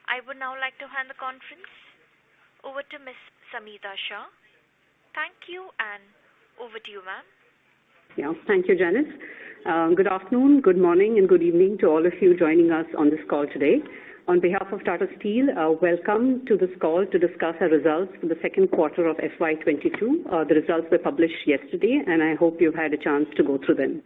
I would now like to hand the conference over to Ms. Samita Shah. Thank you, and over to you, ma'am. Yeah, thank you, Janice. Good afternoon, good morning, and good evening to all of you joining us on this call today. On behalf of Tata Steel, welcome to this call to discuss our results for the second quarter of FY22. The results were published yesterday, and I hope you've had a chance to go through them.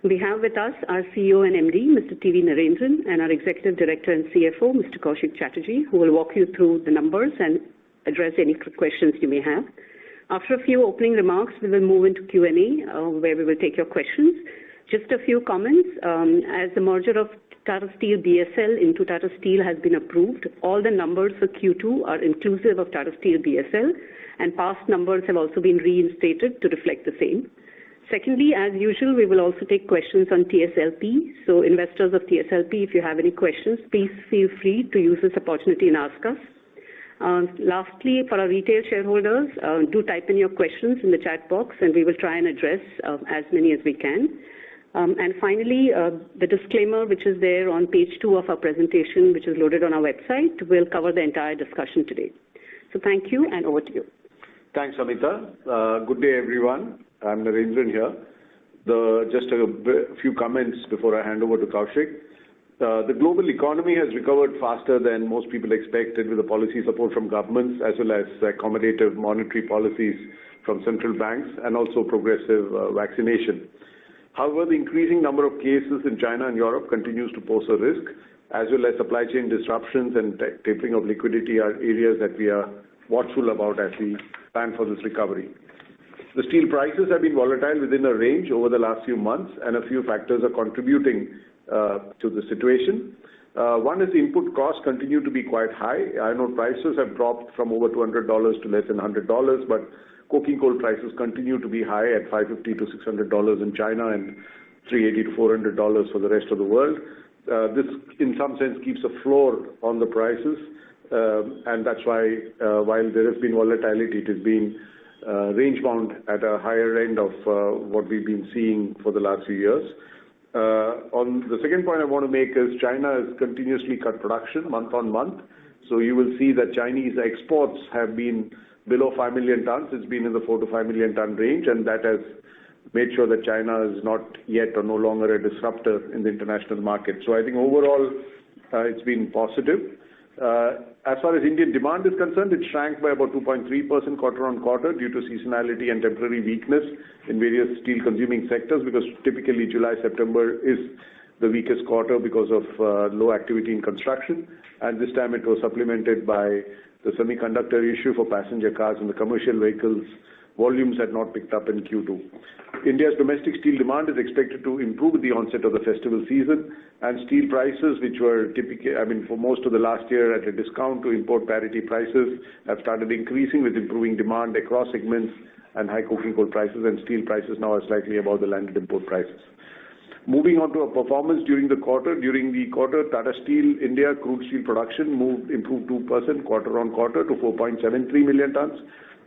We have with us our CEO and MD, Mr. T.V. Narendran, and our Executive Director and CFO, Mr. Koushik Chatterjee, who will walk you through the numbers and address any questions you may have. After a few opening remarks, we will move into Q&A, where we will take your questions. Just a few comments. As the merger of Tata Steel BSL into Tata Steel has been approved, all the numbers for Q2 are inclusive of Tata Steel BSL, and past numbers have also been reinstated to reflect the same. Secondly, as usual, we will also take questions on TSLP. So investors of TSLP, if you have any questions, please feel free to use this opportunity and ask us. Lastly, for our retail shareholders, do type in your questions in the chat box, and we will try and address as many as we can. And finally, the disclaimer which is there on page 2 of our presentation, which is loaded on our website, will cover the entire discussion today. So thank you, and over to you. Thanks, Amita. Good day, everyone. I'm Narendran here. Just a few comments before I hand over to Koushik. The global economy has recovered faster than most people expected with the policy support from governments as well as accommodative monetary policies from central banks and also progressive vaccination. However, the increasing number of cases in China and Europe continues to pose a risk, as well as supply chain disruptions and tapering of liquidity are areas that we are watchful about as we plan for this recovery. The steel prices have been volatile within a range over the last few months, and a few factors are contributing to the situation. One is the input costs continue to be quite high. Iron ore prices have dropped from over $200 to less than $100, but coking coal prices continue to be high at $550 to $600 in China and $380 to $400 for the rest of the world. This, in some sense, keeps a floor on the prices, and that's why, while there has been volatility, it has been range-bound at a higher end of what we've been seeing for the last few years. On the second point I want to make is China has continuously cut production month on month. So you will see that Chinese exports have been below 5 million tons. It's been in the 4 to 5 million ton range, and that has made sure that China is not yet or no longer a disruptor in the international market. So I think overall it's been positive. As far as Indian demand is concerned, it shrank by about 2.3% quarter on quarter due to seasonality and temporary weakness in various steel-consuming sectors, because typically July-September is the weakest quarter because of low activity in construction, and this time it was supplemented by the semiconductor issue for passenger cars and the commercial vehicles. Volumes had not picked up in Q2. India's domestic steel demand is expected to improve with the onset of the festival season, and steel prices, which were typically, for most of the last year at a discount to import parity prices, have started increasing with improving demand across segments and high coking coal prices, and steel prices now are slightly above the landed import prices. Moving on to our performance during the quarter. During the quarter, Tata Steel India crude steel production improved 2% quarter on quarter to 4.73 million tons,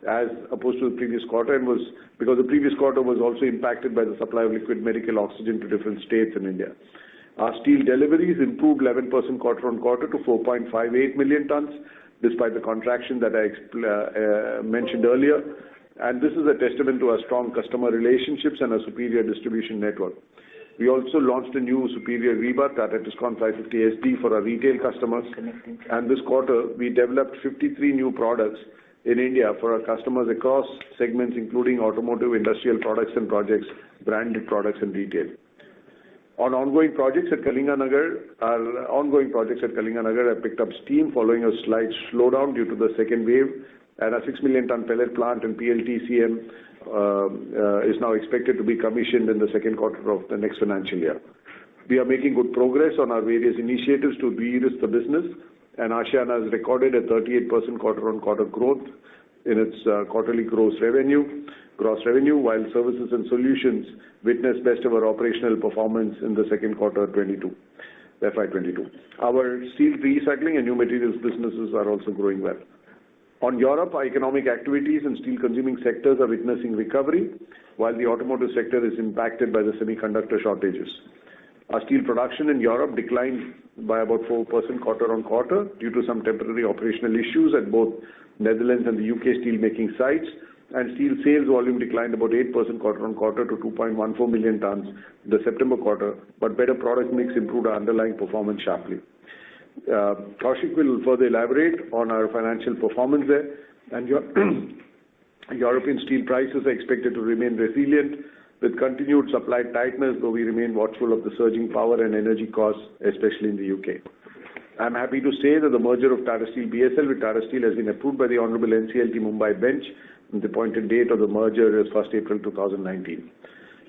as opposed to the previous quarter, and was because the previous quarter was also impacted by the supply of liquid medical oxygen to different states in India. Our steel deliveries improved 11% quarter on quarter to 4.58 million tons, despite the contraction that I mentioned earlier. And this is a testament to our strong customer relationships and a superior distribution network. We also launched a new superior rebar, Tata Tiscon 550 SD, for our retail customers. And this quarter, we developed 53 new products in India for our customers across segments, including automotive, industrial products and projects, branded products and retail. Our ongoing projects at Kalinganagar have picked up steam following a slight slowdown due to the second wave, and a 6 million ton pellet plant and PLTCM is now expected to be commissioned in the second quarter of the next financial year. We are making good progress on our various initiatives to de-risk the business, and Aashiyana has recorded a 38% quarter-on-quarter growth in its quarterly gross revenue, while services and solutions witnessed best ever operational performance in the second quarter of FY22. Our steel recycling and new materials businesses are also growing well. On Europe, our economic activities and steel-consuming sectors are witnessing recovery, while the automotive sector is impacted by the semiconductor shortages. Our steel production in Europe declined by about 4% quarter-on-quarter due to some temporary operational issues at both Netherlands and the UK steelmaking sites, and steel sales volume declined about 8% quarter-on-quarter to 2.14 million tons in the September quarter, but better product mix improved our underlying performance sharply. Kaushik will further elaborate on our financial performance there, and European steel prices are expected to remain resilient with continued supply tightness, though we remain watchful of the surging power and energy costs, especially in the UK. I'm happy to say that the merger of Tata Steel BSL with Tata Steel has been approved by the Honorable NCLT Mumbai bench, and the appointed date of the merger is 1st April 2019.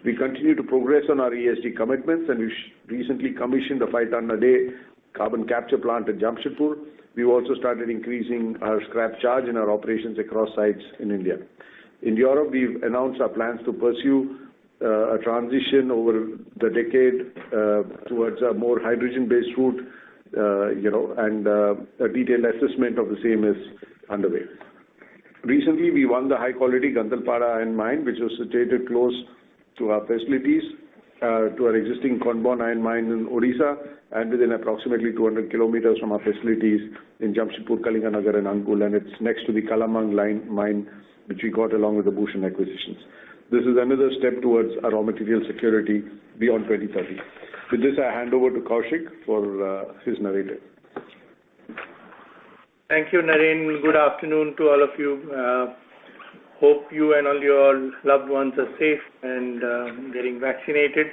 We continue to progress on our ESG commitments, and we recently commissioned a 5-ton-a-day carbon capture plant at Jamshedpur. We've also started increasing our scrap charge in our operations across sites in India. In Europe, we've announced our plans to pursue a transition over the decade towards a more hydrogen-based route, and a detailed assessment of the same is underway. Recently, we won the high-quality Gandhalpada iron mine, which was situated close to our facilities, to our existing Khondbond iron mine in Odisha, and within approximately 200 kilometers from our facilities in Jamshedpur, Kalinganagar, and Angul, and it's next to the Kalamang mine, which we got along with the Bhushan acquisitions. This is another step towards our raw material security beyond 2030. With this, I hand over to Kaushik for his narrative. Thank you, Naren. Good afternoon to all of you. Hope you and all your loved ones are safe and getting vaccinated.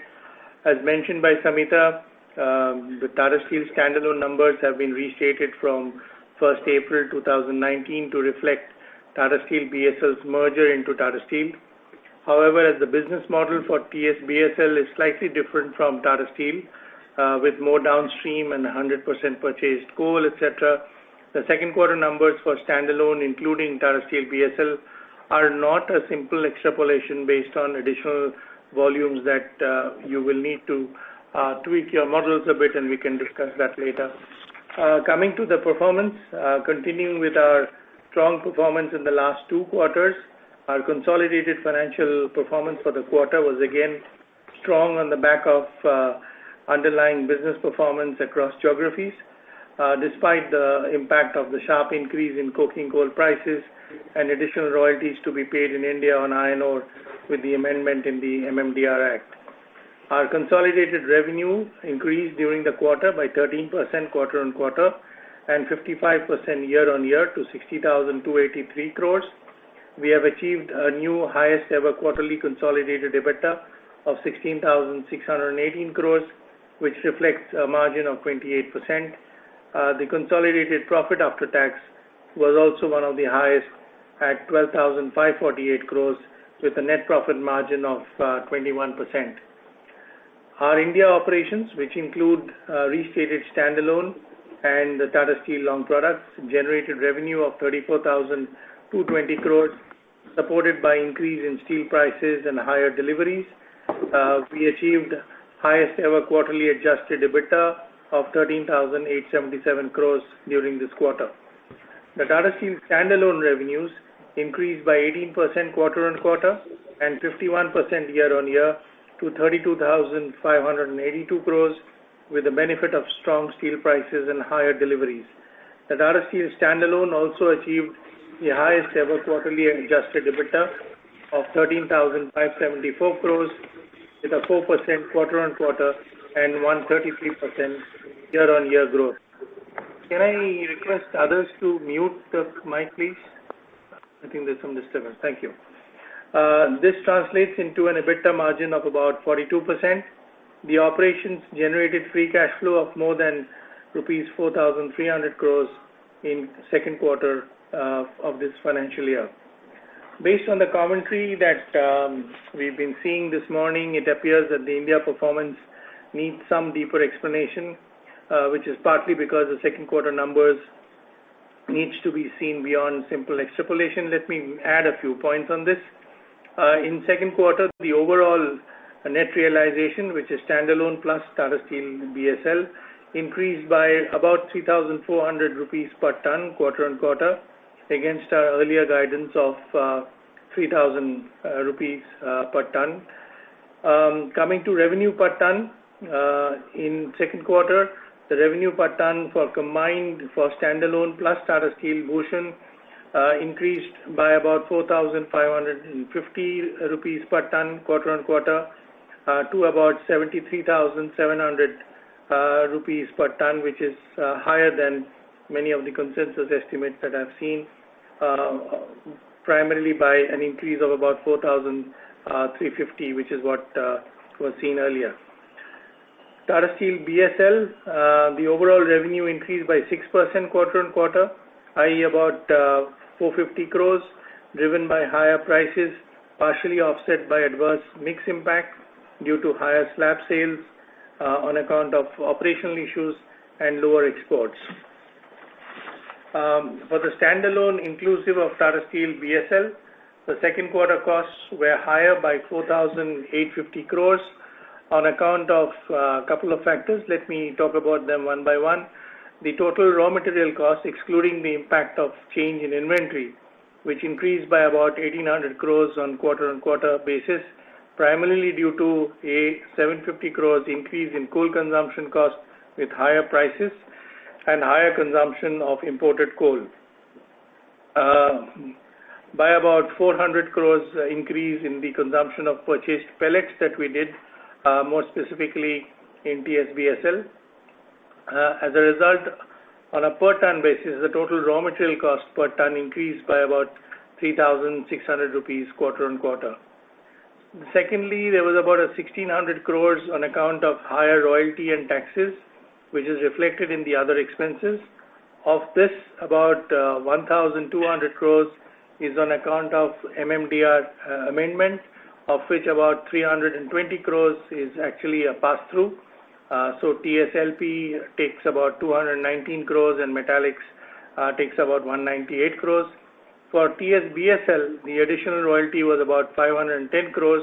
As mentioned by Samita, the Tata Steel standalone numbers have been restated from 1st April 2019 to reflect Tata Steel BSL's merger into Tata Steel. However, as the business model for TSBSL is slightly different from Tata Steel, with more downstream and 100% purchased coal, etc., the second quarter numbers for standalone, including Tata Steel BSL, are not a simple extrapolation based on additional volumes that you will need to tweak your models a bit, and we can discuss that later. Coming to the performance, continuing with our strong performance in the last 2 quarters, our consolidated financial performance for the quarter was again strong on the back of underlying business performance across geographies, despite the impact of the sharp increase in coking coal prices and additional royalties to be paid in India on iron ore with the amendment in the MMDR Act. Our consolidated revenue increased during the quarter by 13% quarter-on-quarter and 55% year-on-year to 60,283 crores. We have achieved a new highest ever quarterly consolidated EBITDA of 16,618 crores, which reflects a margin of 28%. The consolidated profit after tax was also one of the highest at 12,548 crores with a net profit margin of 21%. Our India operations, which include restated standalone and the Tata Steel Long Products, generated revenue of 34,220 crores, supported by increase in steel prices and higher deliveries. We achieved highest ever quarterly adjusted EBITDA of 13,877 crores during this quarter. The Tata Steel standalone revenues increased by 18% quarter-on-quarter and 51% year-on-year to 32,582 crores with the benefit of strong steel prices and higher deliveries. The Tata Steel standalone also achieved the highest ever quarterly adjusted EBITDA of 13,574 crores with a 4% quarter-on-quarter and 133% year-on-year growth. Can I request others to mute the mic, please? I think there's some disturbance. Thank you. This translates into an EBITDA margin of about 42%. The operations generated free cash flow of more than rupees 4,300 crores in second quarter of this financial year. Based on the commentary that we've been seeing this morning, it appears that the India performance needs some deeper explanation, which is partly because the second quarter numbers needs to be seen beyond simple extrapolation. Let me add a few points on this. In second quarter, the overall net realization, which is standalone plus Tata Steel BSL, increased by about 3,400 rupees per ton quarter-on-quarter against our earlier guidance of 3,000 rupees per ton. Coming to revenue per ton, In second quarter, the revenue per ton for combined for standalone plus Tata Steel Bhushan increased by about 4,550 rupees per ton quarter on quarter to about 73,700 rupees per ton, which is higher than many of the consensus estimates that I've seen, primarily by an increase of about 4,350, which is what was seen earlier. Tata Steel BSL, the overall revenue increased by 6% quarter on quarter, i.e. about 450 crores, driven by higher prices, partially offset by adverse mix impact due to higher slab sales on account of operational issues and lower exports. For the standalone inclusive of Tata Steel BSL, the second quarter costs were higher by 4,850 crores on account of a couple of factors. Let me talk about them one by one. The total raw material cost, excluding the impact of change in inventory, which increased by about 1,800 crores on quarter basis, primarily due to a 750 crores increase in coal consumption cost with higher prices and higher consumption of imported coal. By about 400 crores increase in the consumption of purchased pellets that we did, more specifically in TSBSL. As a result, on a per ton basis, the total raw material cost per ton increased by about 3,600 rupees quarter on quarter. Secondly, there was about 1,600 crores on account of higher royalty and taxes, which is reflected in the other expenses. Of this, about 1,200 crores is on account of MMDR amendment, of which about 320 crores is actually a pass-through. So TSLP takes about 219 crores and Metallics takes about 198 crores. For TSBSL, the additional royalty was about 510 crores,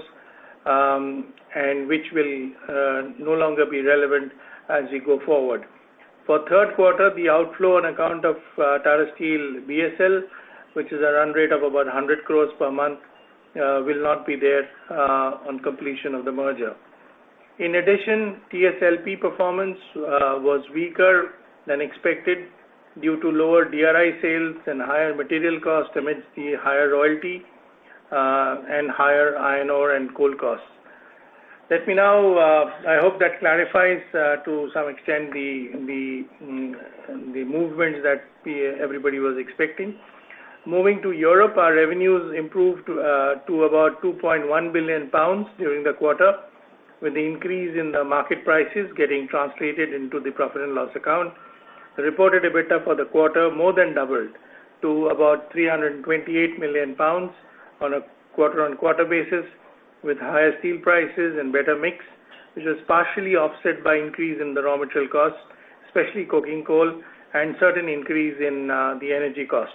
and which will no longer be relevant as we go forward. For third quarter, the outflow on account of Tata Steel BSL, which is a run rate of about 100 crores per month, will not be there on completion of the merger. In addition, TSLP performance was weaker than expected due to lower DRI sales and higher material cost amidst the higher royalty and higher iron ore and coal costs. Let me now, I hope that clarifies to some extent the movements that everybody was expecting. Moving to Europe, our revenues improved to about 2.1 billion pounds during the quarter, with the increase in the market prices getting translated into the profit and loss account. The reported EBITDA for the quarter more than doubled to about 328 million pounds on a quarter-on-quarter basis, with higher steel prices and better mix, which was partially offset by increase in the raw material costs, especially coking coal, and certain increase in the energy cost.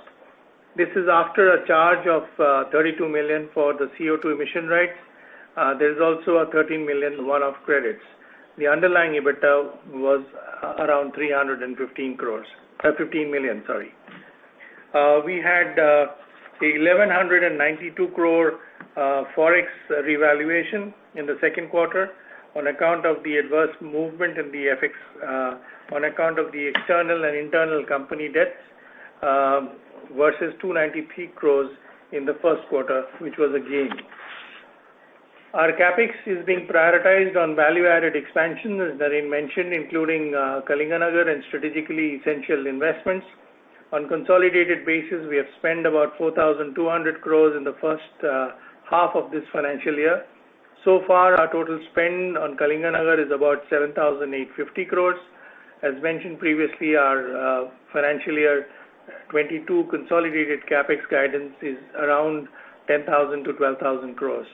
This is after a charge of 32 million for the CO2 emission rights. There is also a 13 million one-off credits. The underlying EBITDA was around 315 crores, 15 million, sorry. We had the 1,192 crore forex revaluation in the second quarter on account of the adverse movement in the FX, on account of the external and internal company debts, versus 293 crores in the first quarter, which was a gain. Our capex is being prioritized on value-added expansion, as Naren mentioned, including Kalinganagar and strategically essential investments. On consolidated basis, we have spent about 4,200 crores in the first half of this financial year. So far, our total spend on Kalinganagar is about 7,850 crores. As mentioned previously, our financial year 22 consolidated capex guidance is around 10,000 to 12,000 crores.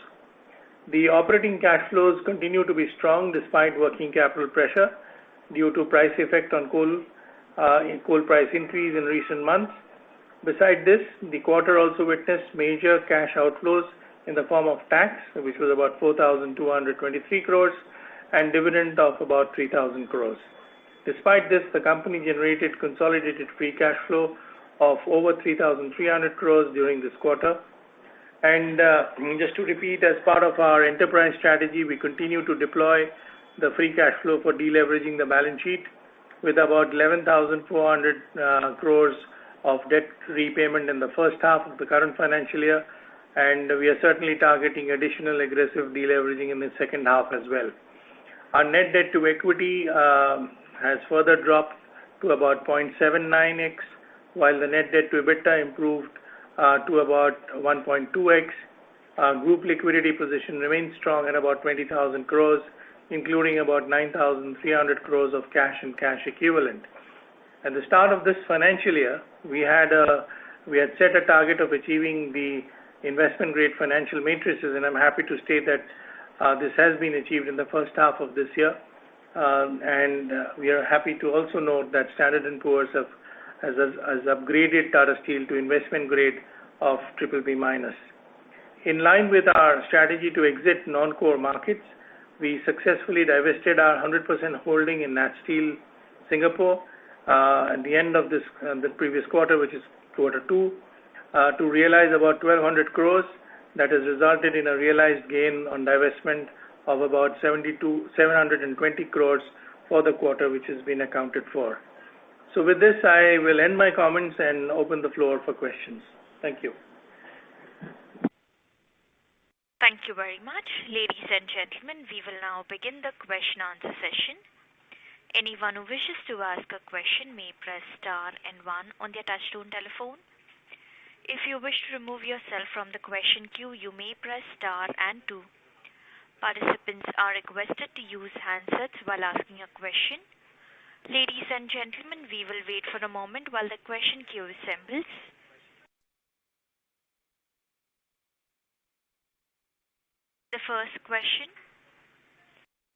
The operating cash flows continue to be strong despite working capital pressure due to price effect on coal price increase in recent months. Besides this, the quarter also witnessed major cash outflows in the form of tax, which was about 4,223 crores, and dividend of about 3,000 crores. Despite this, the company generated consolidated free cash flow of over 3,300 crores during this quarter. And just to repeat, as part of our enterprise strategy, we continue to deploy the free cash flow for deleveraging the balance sheet with about 11,400 crores of debt repayment in the first half of the current financial year, and we are certainly targeting additional aggressive deleveraging in the second half as well. Our net debt to equity has further dropped to about 0.79x, while the net debt to EBITDA improved to about 1.2x. Our group liquidity position remains strong at about 20,000 crores, including about 9,300 crores of cash and cash equivalent. At the start of this financial year, we had set a target of achieving the investment grade financial matrices, and I'm happy to state that this has been achieved in the first half of this year. And we are happy to also note that Standard & Poor's has upgraded Tata Steel to investment grade of BBB-. In line with our strategy to exit non-core markets, we successfully divested our 100% holding in Nat Steel Singapore at the end of the previous quarter, which is quarter 2, to realize about 1,200 crores. That has resulted in a realized gain on divestment of about 720 crores for the quarter, which has been accounted for. So with this, I will end my comments and open the floor for questions. Thank you. Thank you very much. Ladies and gentlemen, we will now begin the question answer session. Anyone who wishes to ask a question may press star and 1 on their touchtone telephone. If you wish to remove yourself from the question queue, you may press star and 2. Participants are requested to use handsets while asking a question. Ladies and gentlemen, we will wait for a moment while the question queue assembles. The first question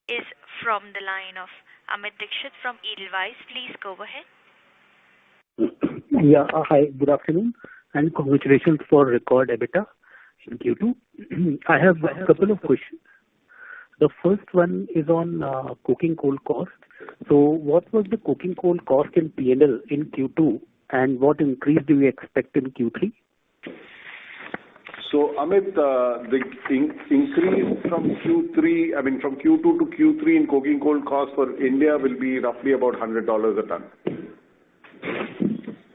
is from the line of Amit Dixit from Edelweiss. Please go ahead. Yeah, hi, good afternoon, and congratulations for record EBITDA in Q2. I have a couple of questions. The first one is on coking coal cost. So what was the coking coal cost in P&L in Q2, and what increase do we expect in Q3? So, Amit, the increase from from Q2 to Q3 in coking coal cost for India will be roughly about $100 a ton.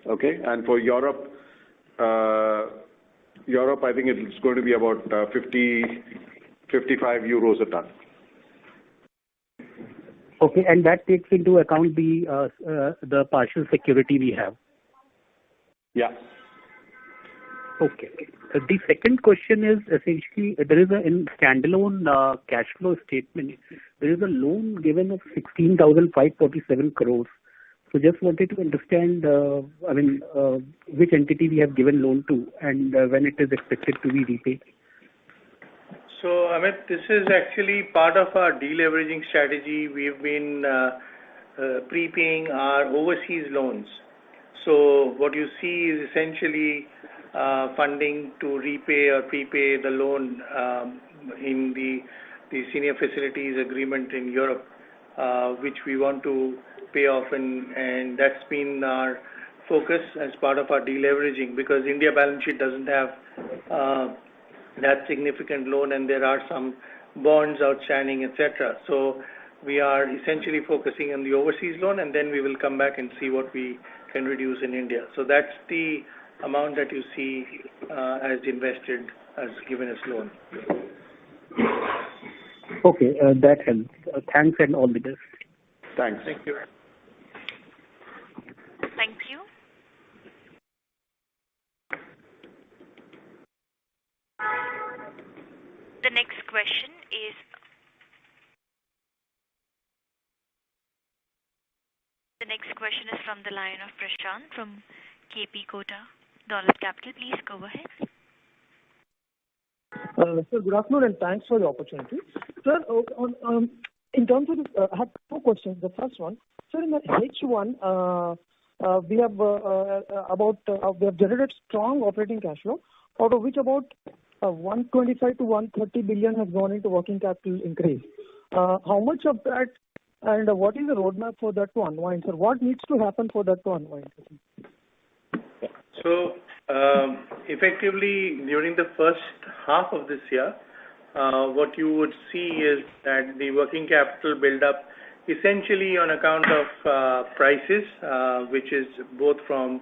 Okay, and for Europe, I think it's going to be about 55 euros a ton. Okay, and that takes into account the partial security we have. Yeah. Okay. The second question is essentially there is in standalone cash flow statement, there is a loan given of 16,547 crores. So just wanted to understand, which entity we have given loan to and when it is expected to be repaid. So, Amit, this is actually part of our deleveraging strategy. We've been prepaying our overseas loans. So what you see is essentially funding to repay or prepay the loan in the senior facilities agreement in Europe, which we want to pay off, and that's been our focus as part of our deleveraging, because India balance sheet doesn't have that significant loan, and there are some bonds outstanding, etc. So we are essentially focusing on the overseas loan, and then we will come back and see what we can reduce in India. So that's the amount that you see as invested, as given as loan. Okay, that helps. Thanks and all the best. Thanks. Thank you. Thank you. The next question is from the line of Prashant from KP Kota Dolat Capital. Please go ahead. Sir, good afternoon and thanks for the opportunity. Sir, in terms of this, I have two questions. The first one, sir, in the H1, we have generated strong operating cash flow, out of which about 125 to 130 billion has gone into working capital increase. How much of that, and what is the roadmap for that to unwind, sir? What needs to happen for that to unwind? So, effectively, during the first half of this year, what you would see is that the working capital build-up essentially on account of prices, which is both from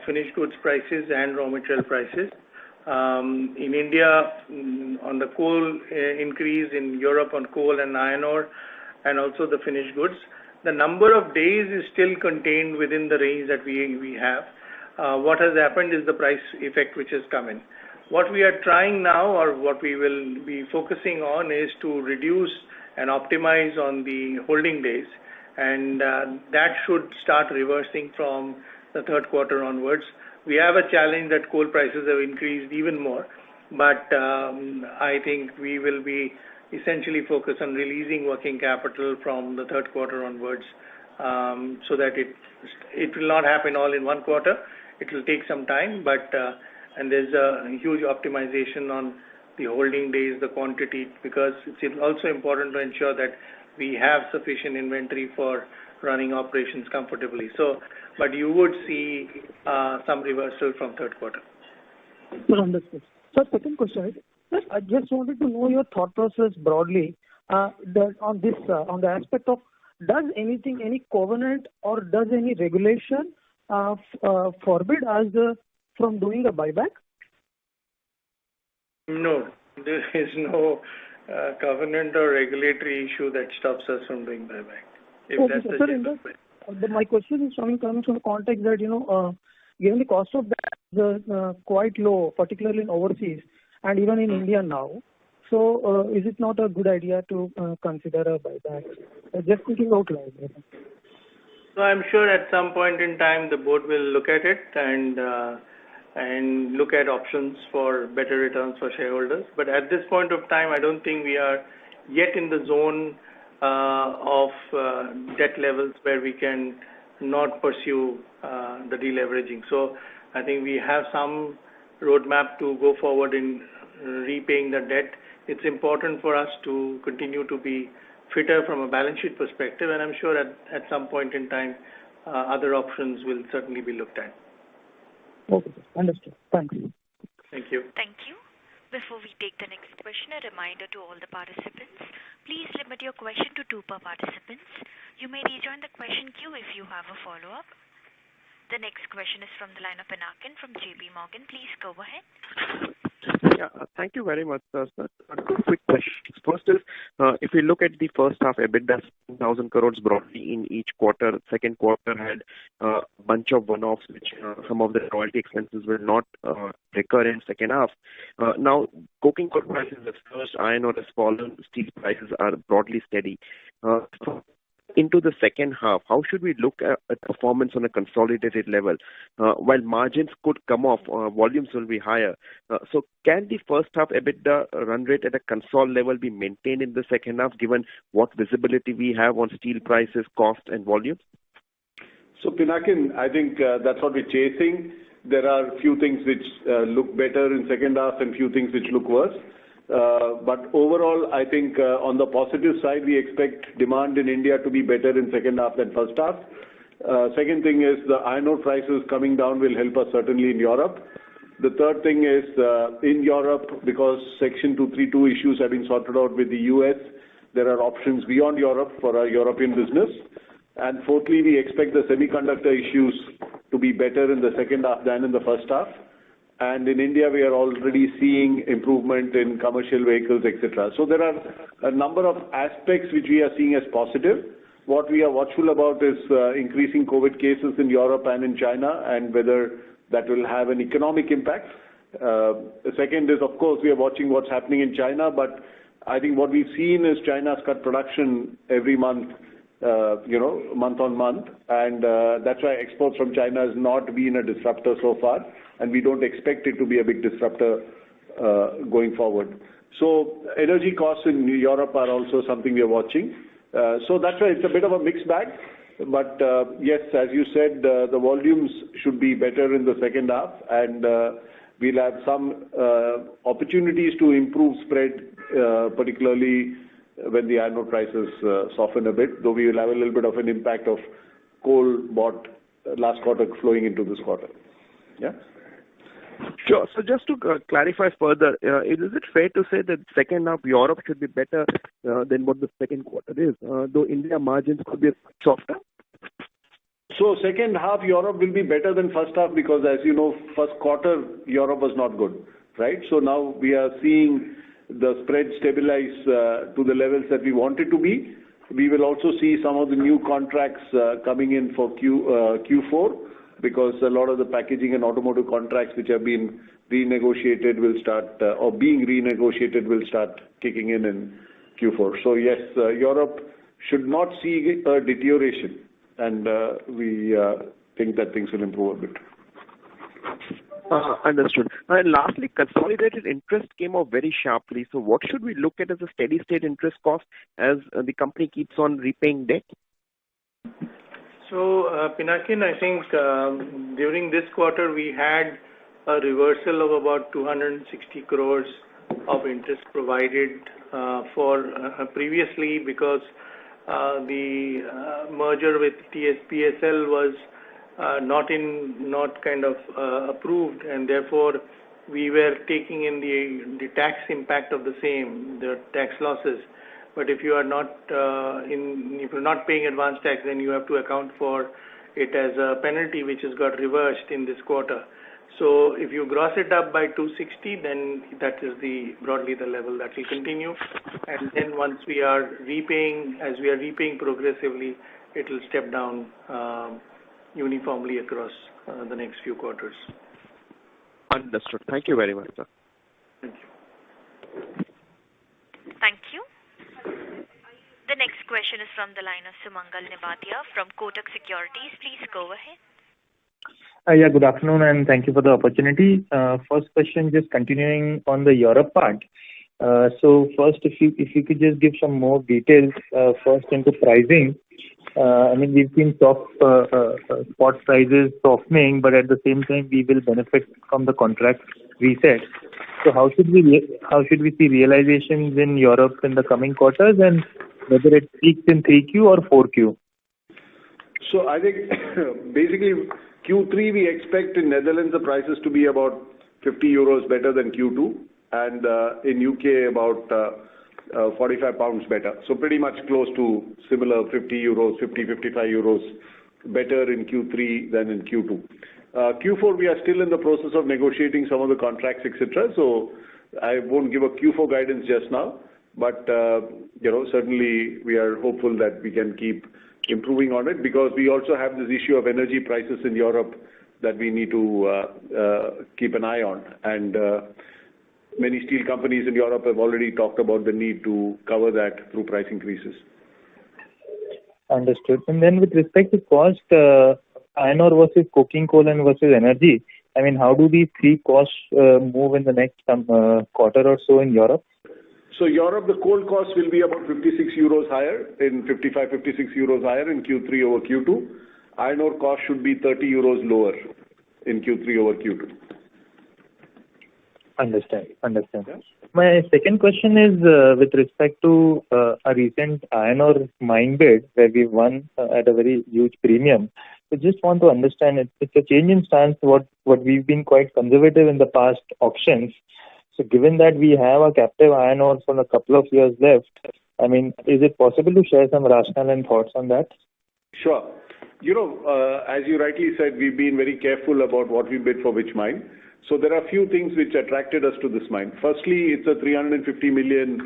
finished goods prices and raw material prices. In India, on the coal increase, in Europe on coal and iron ore, and also the finished goods. The number of days is still contained within the range that we have. What has happened is the price effect which has come in. What we are trying now, or what we will be focusing on, is to reduce and optimize on the holding days, and that should start reversing from the third quarter onwards. We have a challenge that coal prices have increased even more, but I think we will be essentially focused on releasing working capital from the third quarter onwards, so that it will not happen all in one quarter. It will take some time, but and there's a huge optimization on the holding days, the quantity, because it's also important to ensure that we have sufficient inventory for running operations comfortably. So, but you would see some reversal from third quarter. Understood. So, second question is, I just wanted to know your thought process broadly on the aspect of, does any covenant or does any regulation forbid us from doing a buyback? No, there is no covenant or regulatory issue that stops us from doing buyback. My question is coming from the context that, given the cost of that is quite low, particularly in overseas and even in India now, so is it not a good idea to consider a buyback? Just thinking out loud. So I'm sure at some point in time the board will look at it and look at options for better returns for shareholders. But at this point of time, I don't think we are yet in the zone of debt levels where we can not pursue the deleveraging. So I think we have some roadmap to go forward in repaying the debt. It's important for us to continue to be fitter from a balance sheet perspective, and I'm sure at some point in time other options will certainly be looked at. Okay, understood. Thanks. Thank you. Thank you. Before we take the next question, a reminder to all the participants, please limit your question to 2 per participants. You may rejoin the question queue if you have a follow-up. The next question is from the line of Pinakin from JP Morgan. Please go ahead. Yeah, thank you very much, sir. Two quick questions. First is, if we look at the first half EBITDA, 1,000 crores broadly in each quarter. Second quarter had a bunch of one-offs, which some of the royalty expenses will not recur in second half. Now, coking coal prices have surged, iron ore has fallen, steel prices are broadly steady. Into the second half, how should we look at performance on a consolidated level? While margins could come off, volumes will be higher. So can the first half EBITDA run rate at a consol level be maintained in the second half, given what visibility we have on steel prices, cost and volumes? So Pinakin, I think that's what we're chasing. There are few things which look better in second half and few things which look worse. But overall, I think on the positive side, we expect demand in India to be better in second half than first half. Second thing is the iron ore prices coming down will help us certainly in Europe. The third thing is in Europe, because Section 232 issues have been sorted out with the US, there are options beyond Europe for our European business. And fourthly, we expect the semiconductor issues to be better in the second half than in the first half. And in India, we are already seeing improvement in commercial vehicles, etc. So there are a number of aspects which we are seeing as positive. What we are watchful about is increasing COVID cases in Europe and in China, and whether that will have an economic impact. The second is, of course, we are watching what's happening in China, but I think what we've seen is China's cut production every month, month on month, and that's why exports from China has not been a disruptor so far, and we don't expect it to be a big disruptor going forward. So energy costs in Europe are also something we are watching. So that's why it's a bit of a mixed bag. But yes, as you said, the volumes should be better in the second half, and we'll have some opportunities to improve spread, particularly when the iron ore prices soften a bit, though we will have a little bit of an impact of coal bought last quarter flowing into this quarter. Yeah? Sure. So just to clarify further, is it fair to say that second half Europe should be better than what the second quarter is, though India margins could be softer? So second half Europe will be better than first half because, as you know, first quarter Europe was not good, right? So now we are seeing the spread stabilize to the levels that we want it to be. We will also see some of the new contracts coming in for Q4 because a lot of the packaging and automotive contracts which have been renegotiated will start or being renegotiated will start kicking in Q4. So yes, Europe should not see a deterioration, and we think that things will improve a bit. Understood. And lastly, consolidated interest came off very sharply. So what should we look at as a steady state interest cost as the company keeps on repaying debt? So, Pinakin, I think during this quarter we had a reversal of about 260 crores of interest provided for previously because the merger with TSPSL was not approved, and therefore we were taking in the tax impact of the same, the tax losses. But if you are not if you're not paying advance tax, then you have to account for it as a penalty, which has got reversed in this quarter. So if you gross it up by 260, then that is broadly the level that will continue. And then once we are repaying, as we are repaying progressively, it will step down uniformly across the next few quarters. Understood. Thank you very much, sir. Thank you. Thank you. The next question is from the line of Sumangal Nevatia from Kotak Securities. Please go ahead. Yeah, good afternoon, and thank you for the opportunity. First question, just continuing on the Europe part. So first, if you could just give some more details first into pricing. I mean, we've seen spot prices softening, but at the same time, we will benefit from the contract reset. So how should we see realizations in Europe in the coming quarters, and whether it peaks in 3Q or 4Q? So I think basically Q3 we expect in Netherlands the prices to be about 50 euros better than Q2, and in UK about 45 pounds better. So pretty much close to similar 50 euros, 55 euros better in Q3 than in Q2. Q4 we are still in the process of negotiating some of the contracts, etc. So I won't give a Q4 guidance just now, but certainly we are hopeful that we can keep improving on it because we also have this issue of energy prices in Europe that we need to keep an eye on, and many steel companies in Europe have already talked about the need to cover that through price increases. Understood. And then with respect to cost, iron ore versus coking coal and versus energy, I mean, how do these three costs move in the next quarter or so in Europe? So Europe, the coal cost will be about 56 euros higher, in 56 euros higher in Q3 over Q2. Iron ore cost should be 30 euros lower in Q3 over Q2. Understand. Yeah. My second question is with respect to a recent iron ore mine bid where we won at a very huge premium. So just want to understand, it's a change in stance what we've been quite conservative in the past auctions. So given that we have a captive iron ore for a couple of years left, I mean, is it possible to share some rationale and thoughts on that? Sure. As you rightly said, we've been very careful about what we bid for which mine. So there are a few things which attracted us to this mine. Firstly, it's a 350 million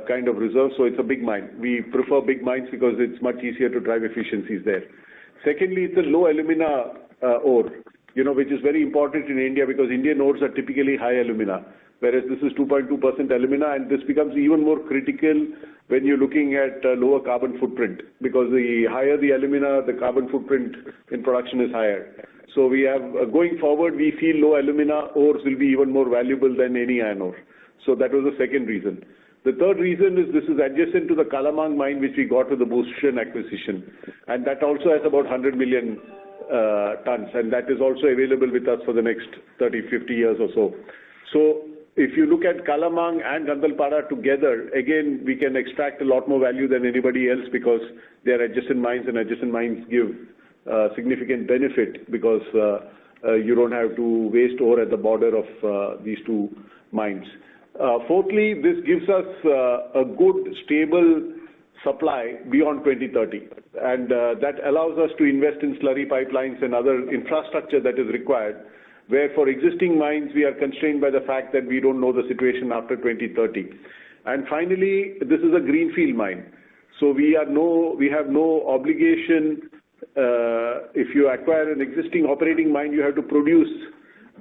kind of reserve, so it's a big mine. We prefer big mines because it's much easier to drive efficiencies there. Secondly, it's a low alumina ore, which is very important in India because Indian ores are typically high alumina, whereas this is 2.2% alumina, and this becomes even more critical when you're looking at lower carbon footprint because the higher the alumina, the carbon footprint in production is higher. So we have, going forward, we feel low alumina ores will be even more valuable than any iron ore. So that was the second reason. The third reason is this is adjacent to the Kalamang mine which we got with the Bhushan acquisition, and that also has about 100 million tons, and that is also available with us for the next 30-50 years or so. So if you look at Kalamang and Gandhalpada together, again, we can extract a lot more value than anybody else because they are adjacent mines, and adjacent mines give significant benefit because you don't have to waste ore at the border of these two mines. Fourthly, this gives us a good, stable supply beyond 2030, and that allows us to invest in slurry pipelines and other infrastructure that is required, where for existing mines we are constrained by the fact that we don't know the situation after 2030. And finally, this is a greenfield mine, so we have no obligation. If you acquire an existing operating mine, you have to produce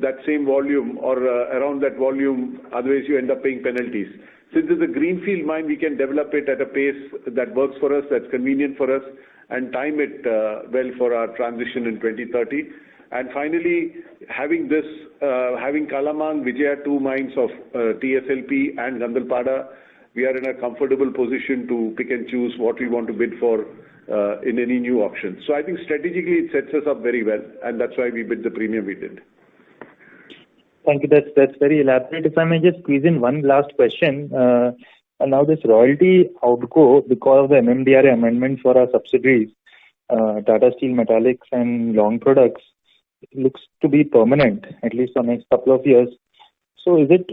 that same volume or around that volume, otherwise you end up paying penalties. Since it's a greenfield mine, we can develop it at a pace that works for us, that's convenient for us, and time it well for our transition in 2030. And finally, having Kalamang, Vijaya, two mines of TSLP and Gandalpada, we are in a comfortable position to pick and choose what we want to bid for in any new auction. So I think strategically it sets us up very well, and that's why we bid the premium we did. Thank you. That's very elaborate. If I may just squeeze in one last question. Now this royalty outgo, because of the MMDRA amendment for our subsidiaries, Tata Steel Metallics and Long Products, looks to be permanent, at least for the next couple of years. So is it,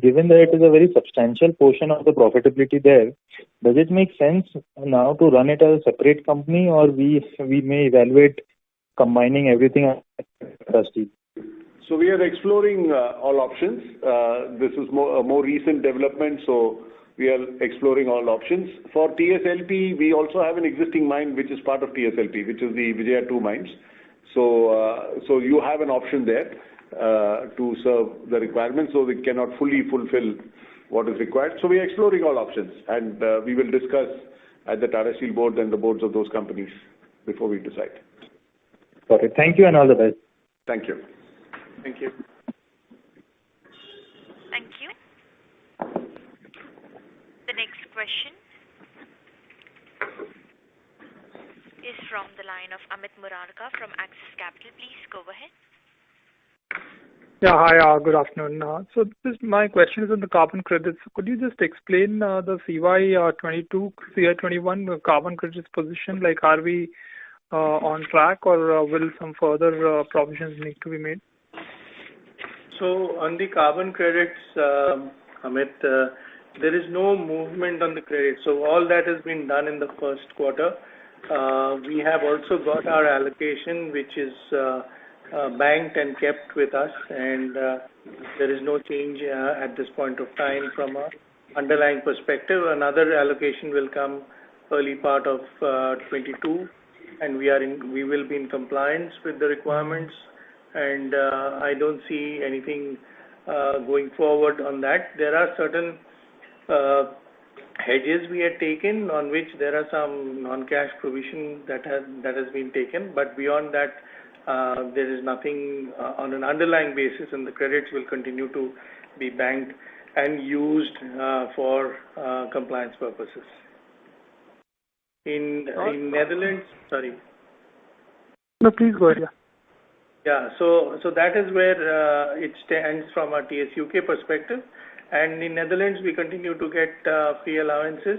given that it is a very substantial portion of the profitability there, does it make sense now to run it as a separate company, or we may evaluate combining everything at Tata Steel? So we are exploring all options. This is a more recent development, so we are exploring all options. For TSLP, we also have an existing mine which is part of TSLP, which is the Vijaya 2 mines. So you have an option there to serve the requirements, so we cannot fully fulfill what is required. So we are exploring all options, and we will discuss at the Tata Steel board and the boards of those companies before we decide. Got it. Thank you and all the best. Thank you. Thank you. Thank you. The next question is from the line of Amit Murarka from Axis Capital. Please go ahead. Yeah, hi, good afternoon. So my question is on the carbon credits. Could you just explain the CY22, CY21 carbon credits position? Like, are we on track, or will some further provisions need to be made? So on the carbon credits, Amit, there is no movement on the credit. So all that has been done in the first quarter. We have also got our allocation, which is banked and kept with us, and there is no change at this point of time from a underlying perspective. Another allocation will come early part of 22, and we will be in compliance with the requirements, and I don't see anything going forward on that. There are certain hedges we had taken on which there are some non-cash provision that has been taken, but beyond that there is nothing on an underlying basis, and the credits will continue to be banked and used for compliance purposes. In Netherlands, sorry. No, please go ahead. Yeah, so that is where it stands from a TSUK perspective. And in Netherlands, we continue to get free allowances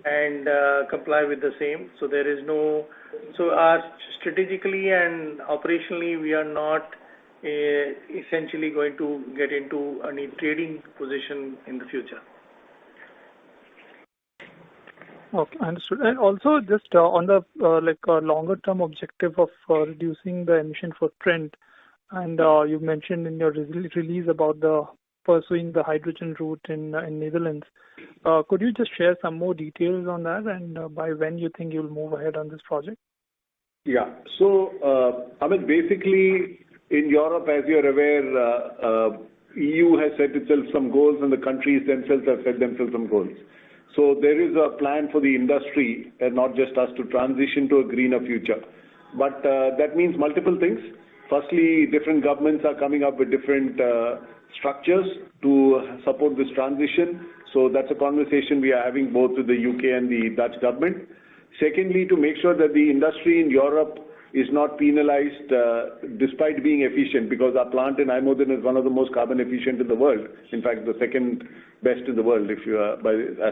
and comply with the same. So there is no, strategically and operationally, we are not essentially going to get into any trading position in the future. Okay, understood. And also just on the longer term objective of reducing the emission footprint, and you mentioned in your release about pursuing the hydrogen route in Netherlands. Could you just share some more details on that, and by when you think you'll move ahead on this project? Yeah. So, basically in Europe, as you're aware, EU has set itself some goals, and the countries themselves have set themselves some goals. So there is a plan for the industry, and not just us, to transition to a greener future. But that means multiple things. Firstly, different governments are coming up with different structures to support this transition. So that's a conversation we are having both with the UK and the Dutch government. Secondly, to make sure that the industry in Europe is not penalized despite being efficient, because our plant in IJmuiden is one of the most carbon efficient in the world. In fact, the second best in the world, as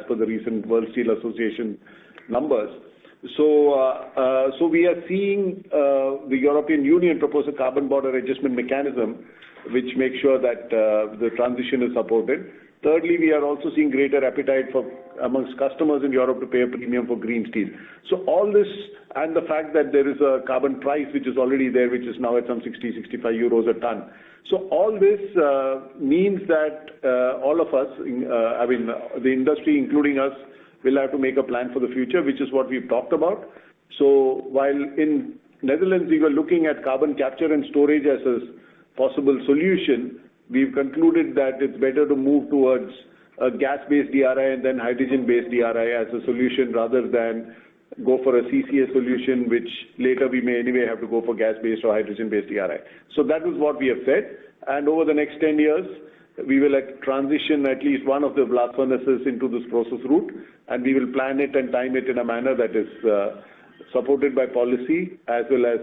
per the recent World Steel Association numbers. So we are seeing the European Union propose a carbon border adjustment mechanism, which makes sure that the transition is supported. Thirdly, we are also seeing greater appetite amongst customers in Europe to pay a premium for green steel. So all this, and the fact that there is a carbon price which is already there, which is now at some 60-65 euros a ton. So all this means that all of us, the industry including us, will have to make a plan for the future, which is what we've talked about. So while in Netherlands we were looking at carbon capture and storage as a possible solution, we've concluded that it's better to move towards a gas-based DRI and then hydrogen-based DRI as a solution rather than go for a CCS solution, which later we may anyway have to go for gas-based or hydrogen-based DRI. So that is what we have said. And over the next 10 years, we will transition at least one of the blast furnaces into this process route, and we will plan it and time it in a manner that is supported by policy as well as,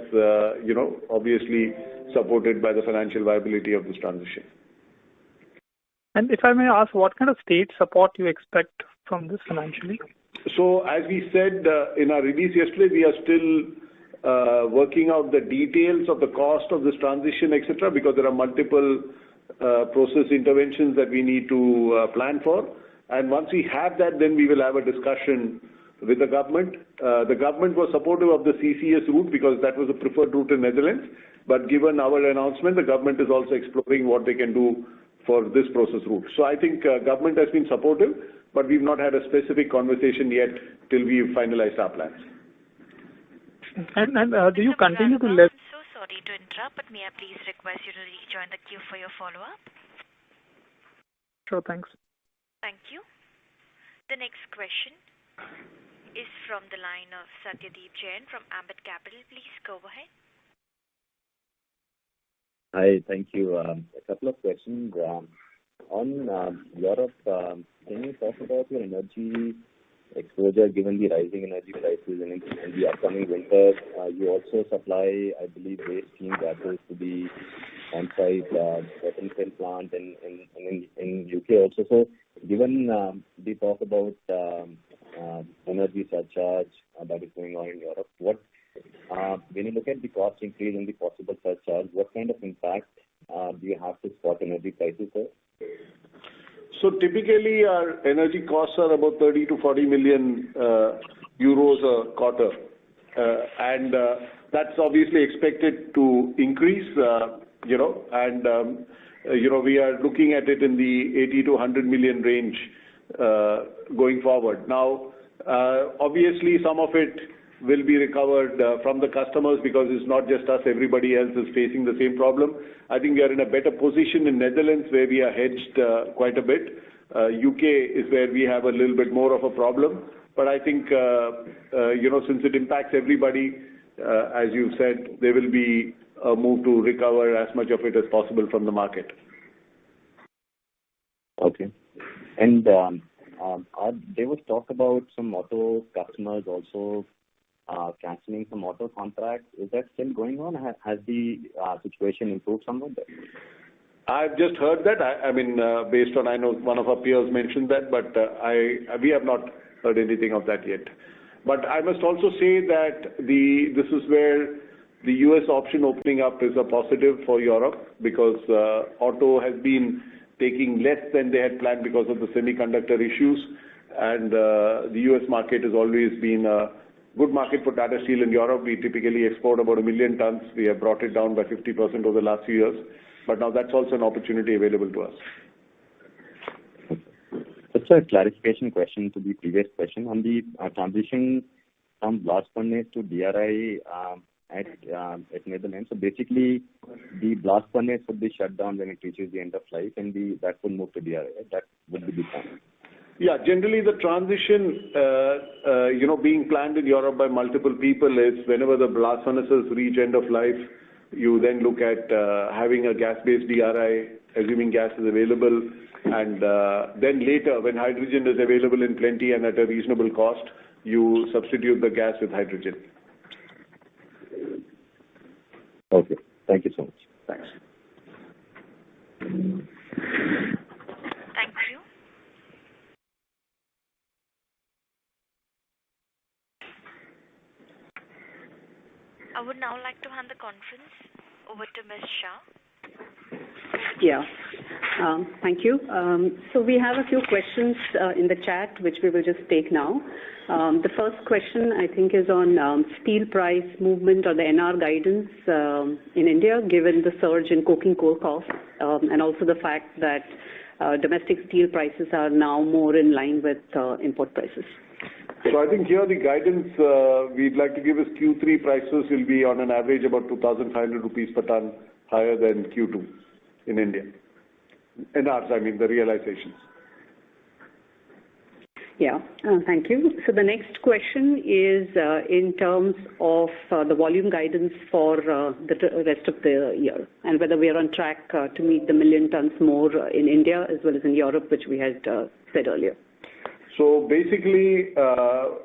obviously supported by the financial viability of this transition. And if I may ask, what kind of state support you expect from this financially? So as we said in our release yesterday, we are still working out the details of the cost of this transition, etc., because there are multiple process interventions that we need to plan for. And once we have that, then we will have a discussion with the government. The government was supportive of the CCS route because that was a preferred route in Netherlands. But given our announcement, the government is also exploring what they can do for this process route. So I think government has been supportive, but we've not had a specific conversation yet till we've finalized our plans. And do you continue to let... I'm so sorry to interrupt, but may I please request you to rejoin the queue for your follow-up? Sure, thanks. Thank you. The next question is from the line of Satyadeep Jain from Ambit Capital. Please go ahead. Hi, thank you. A couple of questions. On Europe, can you talk about your energy exposure given the rising energy prices and the upcoming winter? You also supply, I believe, waste steam gases to the on-site petrochemical plant in UK also. So given the talk about energy surcharge that is going on in Europe, when you look at the cost increase and the possible surcharge, what kind of impact do you have to spot energy prices there? So typically our energy costs are about 30 to 40 million euros a quarter. And that's obviously expected to increase, we are looking at it in the 80 to 100 million range going forward. Now, obviously some of it will be recovered from the customers because it's not just us, everybody else is facing the same problem. I think we are in a better position in Netherlands where we are hedged quite a bit. UK is where we have a little bit more of a problem. But I think, since it impacts everybody, as you said, there will be a move to recover as much of it as possible from the market. Okay. And there was talk about some auto customers also cancelling some auto contracts. Is that still going on? Has the situation improved somewhat there? I've just heard that. Based on, I know one of our peers mentioned that, but we have not heard anything of that yet. But I must also say that this is where the US option opening up is a positive for Europe because auto has been taking less than they had planned because of the semiconductor issues. And the US market has always been a good market for Tata Steel in Europe. We typically export about 1 million tons. We have brought it down by 50% over the last few years. But now that's also an opportunity available to us. Just a clarification question to the previous question on the transition from blast furnace to DRI at Netherlands. So basically, the blast furnace would be shut down when it reaches the end of life, and that would move to DRI. That would be the plan. Yeah, generally the transition, being planned in Europe by multiple people is whenever the blast furnaces reach end of life, you then look at having a gas-based DRI, assuming gas is available, and then later, when hydrogen is available in plenty and at a reasonable cost, you substitute the gas with hydrogen. Okay. Thank you so much. Thanks. Thank you. I would now like to hand the conference over to Ms. Shah. Yeah. Thank you. So we have a few questions in the chat, which we will just take now. The first question, I think, is on steel price movement or the NR guidance in India, given the surge in coking coal costs, and also the fact that domestic steel prices are now more in line with import prices. So I think here the guidance we'd like to give is Q3 prices will be on an average about 2,500 rupees per ton higher than Q2 in India. NRs, I mean the realizations. Yeah, thank you. So the next question is in terms of the volume guidance for the rest of the year, and whether we are on track to meet the 1 million tons more in India as well as in Europe, which we had said earlier. So basically,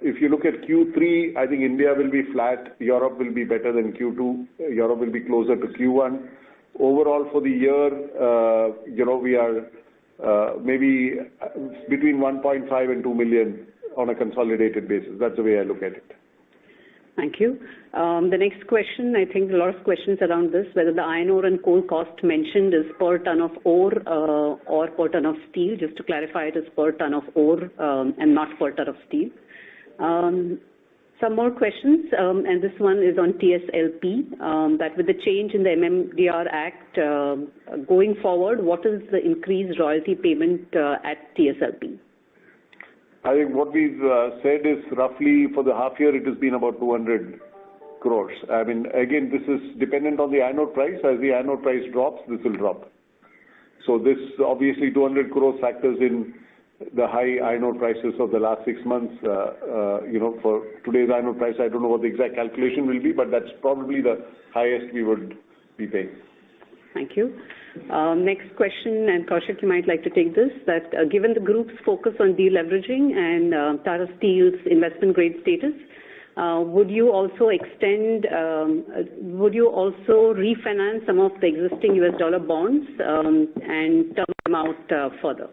if you look at Q3, I think India will be flat, Europe will be better than Q2, Europe will be closer to Q1. Overall for the year, we are maybe between 1.5 and 2 million on a consolidated basis. That's the way I look at it. Thank you. The next question, I think a lot of questions around this, whether the iron ore and coal cost mentioned is per ton of ore or per ton of steel. Just to clarify, it is per ton of ore and not per ton of steel. Some more questions, and this one is on TSLP, that with the change in the MMDR Act going forward, what is the increased royalty payment at TSLP? I think what we've said is roughly for the half year it has been about 200 crores. I mean, again, this is dependent on the iron ore price. As the iron ore price drops, this will drop. So this obviously 200 crores factors in the high iron ore prices of the last 6 months. For today's iron ore price, I don't know what the exact calculation will be, but that's probably the highest we would be paying. Thank you. Next question, and Kaushik, you might like to take this, that given the group's focus on deleveraging and Tata Steel's investment grade status, would you also refinance some of the existing US dollar bonds and term them out further?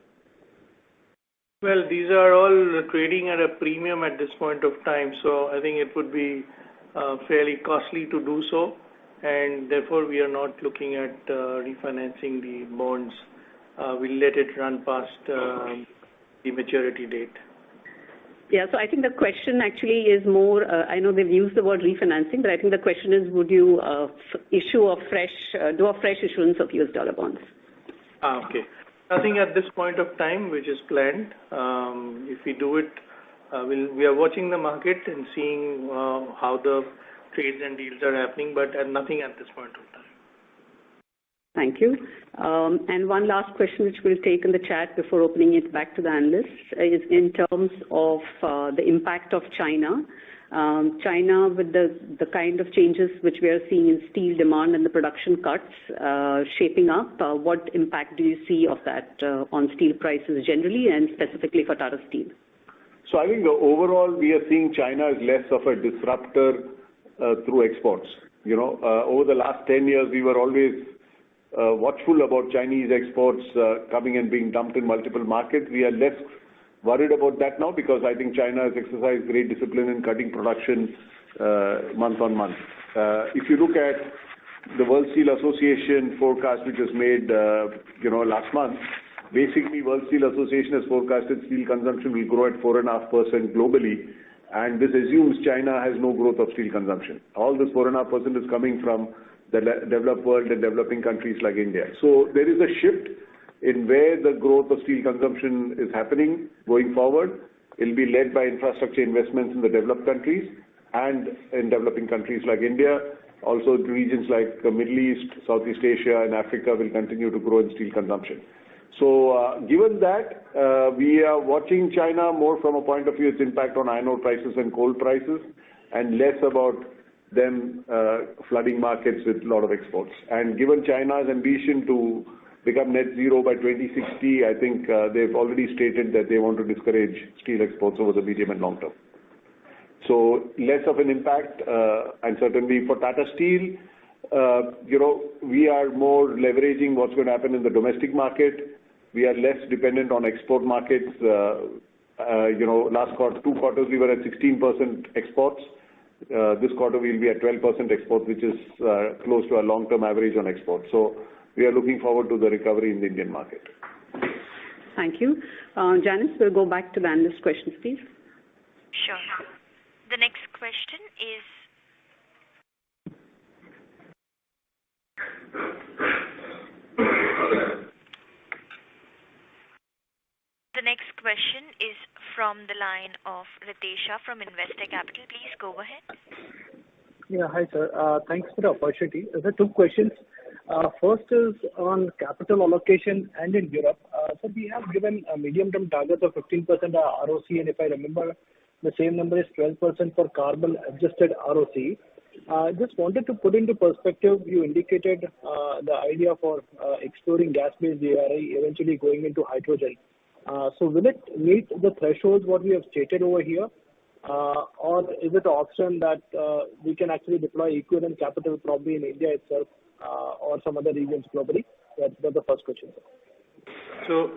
Well, these are all trading at a premium at this point of time, so I think it would be fairly costly to do so, and therefore we are not looking at refinancing the bonds. We'll let it run past the maturity date. Yeah, so I think the question actually is more, I know they've used the word refinancing, but I think the question is, would you do a fresh issuance of US dollar bonds? Okay. Nothing at this point of time, which is planned. If we do it, we are watching the market and seeing how the trades and deals are happening, but nothing at this point of time. Thank you. And one last question which we'll take in the chat before opening it back to the analysts is in terms of the impact of China. China, with the kind of changes which we are seeing in steel demand and the production cuts shaping up, what impact do you see of that on steel prices generally and specifically for Tata Steel? So I think overall we are seeing China as less of a disruptor through exports. Over the last 10 years we were always watchful about Chinese exports coming and being dumped in multiple markets. We are less worried about that now because I think China has exercised great discipline in cutting production month on month. If you look at the World Steel Association forecast which was made last month, basically World Steel Association has forecasted steel consumption will grow at 4.5% globally, and this assumes China has no growth of steel consumption. All this 4.5% is coming from the developed world and developing countries like India. So there is a shift in where the growth of steel consumption is happening going forward. It will be led by infrastructure investments in the developed countries and in developing countries like India. Also regions like the Middle East, Southeast Asia and Africa will continue to grow in steel consumption. So given that, we are watching China more from a point of view its impact on iron ore prices and coal prices and less about them flooding markets with a lot of exports. And given China's ambition to become net zero by 2060, I think they've already stated that they want to discourage steel exports over the medium and long term. So less of an impact, and certainly for Tata Steel, we are more leveraging what's going to happen in the domestic market. We are less dependent on export markets. Last 2 quarters we were at 16% exports. This quarter we'll be at 12% export, which is close to our long-term average on export. So we are looking forward to the recovery in the Indian market. Thank you. Janice, we'll go back to the analyst questions, please. Sure. The next question is from the line of Ritesh Shah from Investec Capital. Please go ahead. Yeah, hi sir. Thanks for the opportunity. There are two questions. First is on capital allocation and in Europe. So we have given a medium-term target of 15% ROC, and if I remember, the same number is 12% for carbon adjusted ROC. Just wanted to put into perspective, you indicated the idea for exploring gas-based DRI, eventually going into hydrogen. So will it meet the thresholds what we have stated over here? Or is it an option that we can actually deploy equivalent capital probably in India itself or some other regions globally? That's the first question. So,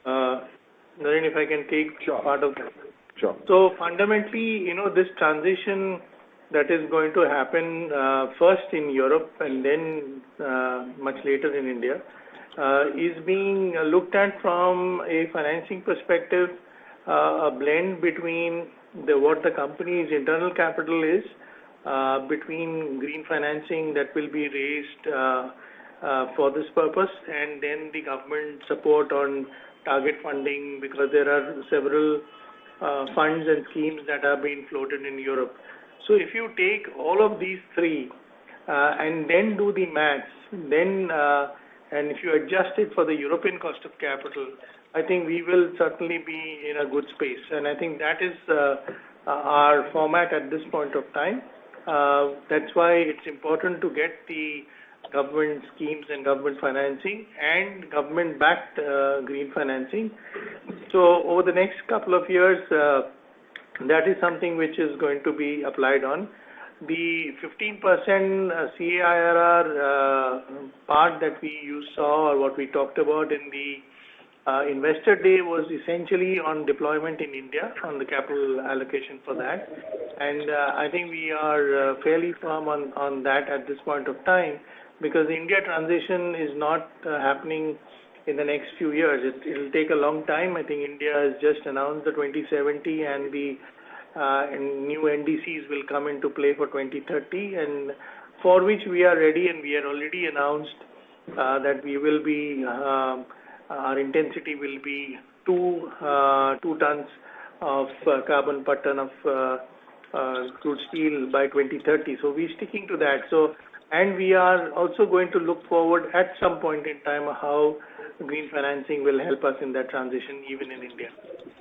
Naren, if I can take part of that. Sure. So fundamentally, this transition that is going to happen first in Europe and then much later in India is being looked at from a financing perspective, a blend between what the company's internal capital is, between green financing that will be raised for this purpose, and then the government support on target funding, because there are several funds and schemes that are being floated in Europe. So if you take all of these three and then do the maths, then and if you adjust it for the European cost of capital, I think we will certainly be in a good space. And I think that is our format at this point of time. That's why it's important to get the government schemes and government financing and government-backed green financing. So over the next couple of years, that is something which is going to be applied on. The 15% CAIRR part that you saw, or what we talked about in the Investor Day, was essentially on deployment in India, on the capital allocation for that. And I think we are fairly firm on that at this point of time, because the India transition is not happening in the next few years. It will take a long time. I think India has just announced the 2070, and the new NDCs will come into play for 2030, and for which we are ready, and we had already announced that we will be, our intensity will be 2 tons of carbon per ton of crude steel by 2030. So we're sticking to that. So, and we are also going to look forward at some point in time how green financing will help us in that transition, even in India.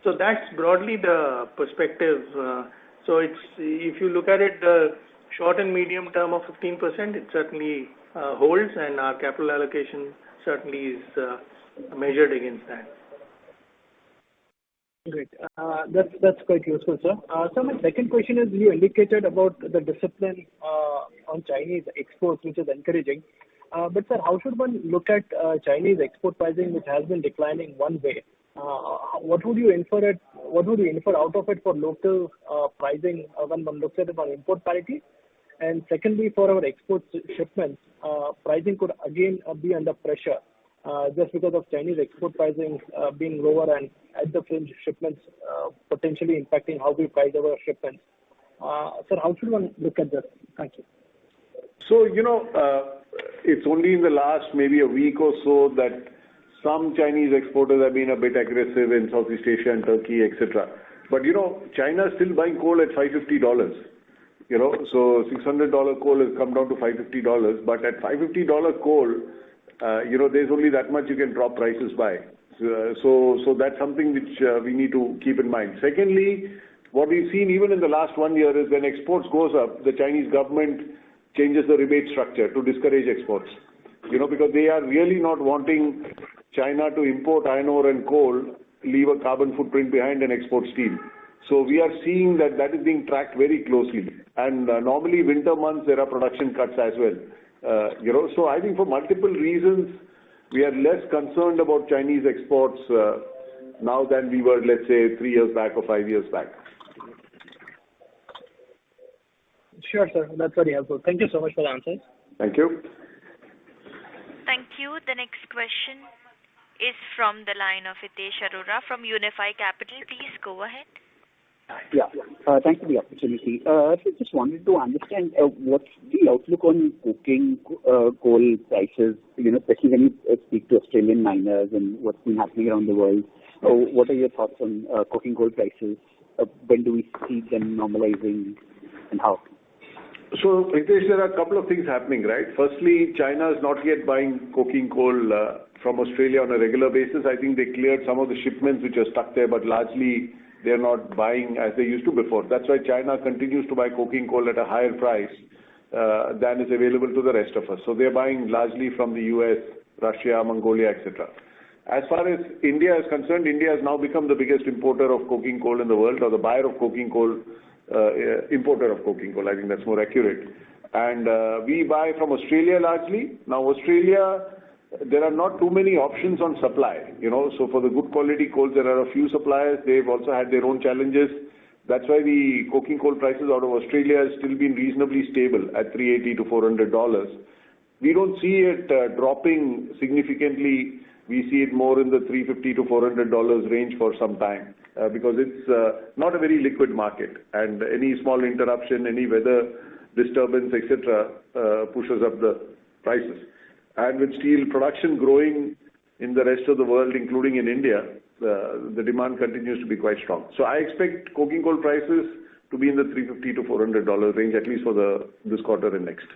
So that's broadly the perspective. So it's, if you look at it, the short and medium term of 15%, it certainly holds, and our capital allocation certainly is measured against that. Great. That's quite useful, sir. So my second question is, you indicated about the discipline on Chinese exports, which is encouraging. But sir, how should one look at Chinese export pricing, which has been declining one way? What would you infer out of it for local pricing when one looks at it on import parity? And secondly, for our export shipments, pricing could again be under pressure just because of Chinese export pricing being lower and at the fringe shipments potentially impacting how we price our shipments. Sir, how should one look at this? Thank you. So, it's only in the last maybe a week or so that some Chinese exporters have been a bit aggressive in Southeast Asia and Turkey, etc. But, China is still buying coal at $550. So $600 coal has come down to $550. But at $550 coal, there's only that much you can drop prices by. So that's something which we need to keep in mind. Secondly, what we've seen even in the last 1 year is when exports goes up, the Chinese government changes the rebate structure to discourage exports. Because they are really not wanting China to import iron ore and coal, leave a carbon footprint behind, and export steel. So we are seeing that is being tracked very closely. And normally winter months there are production cuts as well. So I think for multiple reasons we are less concerned about Chinese exports now than we were, let's say, 3 years back or 5 years back. Sure, sir. That's very helpful. Thank you so much for the answers. Thank you. Thank you. The next question is from the line of Hitesh Arora from Unifi Capital. Please go ahead. Yeah. Thanks for the opportunity. So just wanted to understand what's the outlook on coking coal prices, especially when you speak to Australian miners and what's been happening around the world. What are your thoughts on coking coal prices? When do we see them normalizing and how? So, Hitesh, there are a couple of things happening, right? Firstly, China is not yet buying coking coal from Australia on a regular basis. I think they cleared some of the shipments which are stuck there, but largely they're not buying as they used to before. That's why China continues to buy coking coal at a higher price than is available to the rest of us. So they're buying largely from the US, Russia, Mongolia, etc. As far as India is concerned, India has now become the biggest importer of coking coal in the world, or the buyer of coking coal, importer of coking coal. I think that's more accurate. And we buy from Australia largely. Now, Australia, there are not too many options on supply. So for the good quality coals, there are a few suppliers. They've also had their own challenges. That's why the coking coal prices out of Australia has still been reasonably stable at $380 to $400. We don't see it dropping significantly. We see it more in the $350 to $400 range for some time because it's not a very liquid market, and any small interruption, any weather disturbance, etc., pushes up the prices. And with steel production growing in the rest of the world, including in India, the demand continues to be quite strong. So I expect coking coal prices to be in the $350 to $400 range, at least for this quarter and next.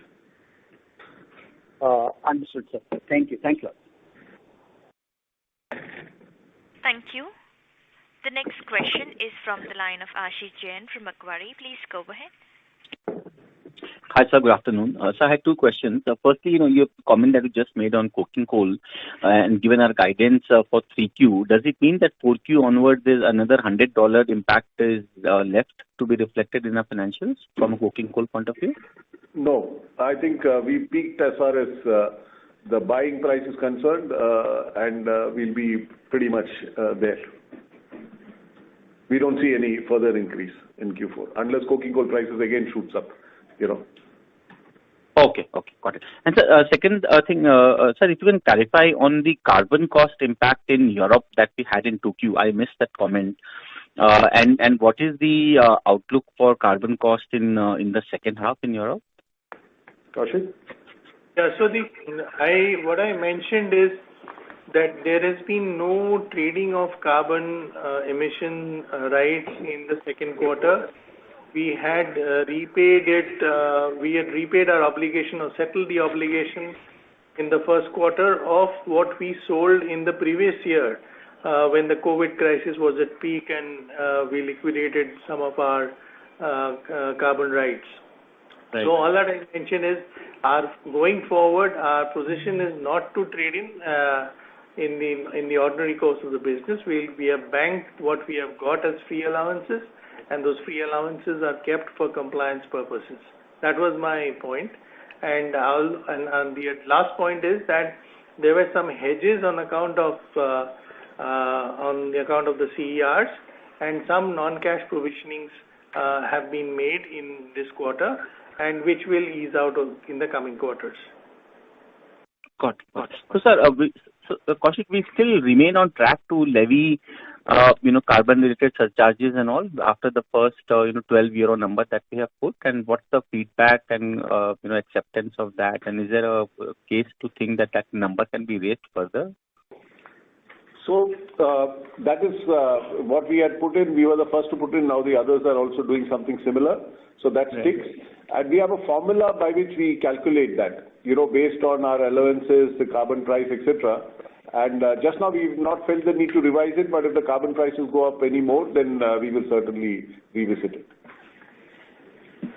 Understood, sir. Thank you. Thank you. Thank you. The next question is from the line of Ashish Jain from Macquarie. Please go ahead. Hi, sir. Good afternoon. So I had two questions. Firstly, your comment that you just made on coking coal and given our guidance for 3Q, does it mean that 4Q onwards is another $100 impact is left to be reflected in our financials from a coking coal point of view? No. I think we peaked as far as the buying price is concerned, and we'll be pretty much there. We don't see any further increase in Q4 unless coking coal prices again shoots up. Okay, got it. And second thing, sir, if you can clarify on the carbon cost impact in Europe that we had in 2Q, I missed that comment. And what is the outlook for carbon cost in the second half in Europe? Kaushik? Yeah, so what I mentioned is that there has been no trading of carbon emission rights in the second quarter. We had repaid our obligation or settled the obligation in the first quarter of what we sold in the previous year when the COVID crisis was at peak and we liquidated some of our carbon rights. Right. So all that I mentioned is, going forward, our position is not to trade in the ordinary course of the business. We have banked what we have got as free allowances, and those free allowances are kept for compliance purposes. That was my point. And the last point is that there were some hedges on account of the CERs, and some non-cash provisionings have been made in this quarter, and which will ease out in the coming quarters. Got it. So, sir, Kaushik, we still remain on track to levy, carbon-related surcharges and all after the first, 12-euro number that we have put. And what's the feedback and, acceptance of that? And is there a case to think that number can be raised further? So that is what we had put in. We were the first to put in. Now the others are also doing something similar. So that sticks. And we have a formula by which we calculate that, based on our allowances, the carbon price, etc. And just now we've not felt the need to revise it, but if the carbon prices go up any more, then we will certainly revisit it.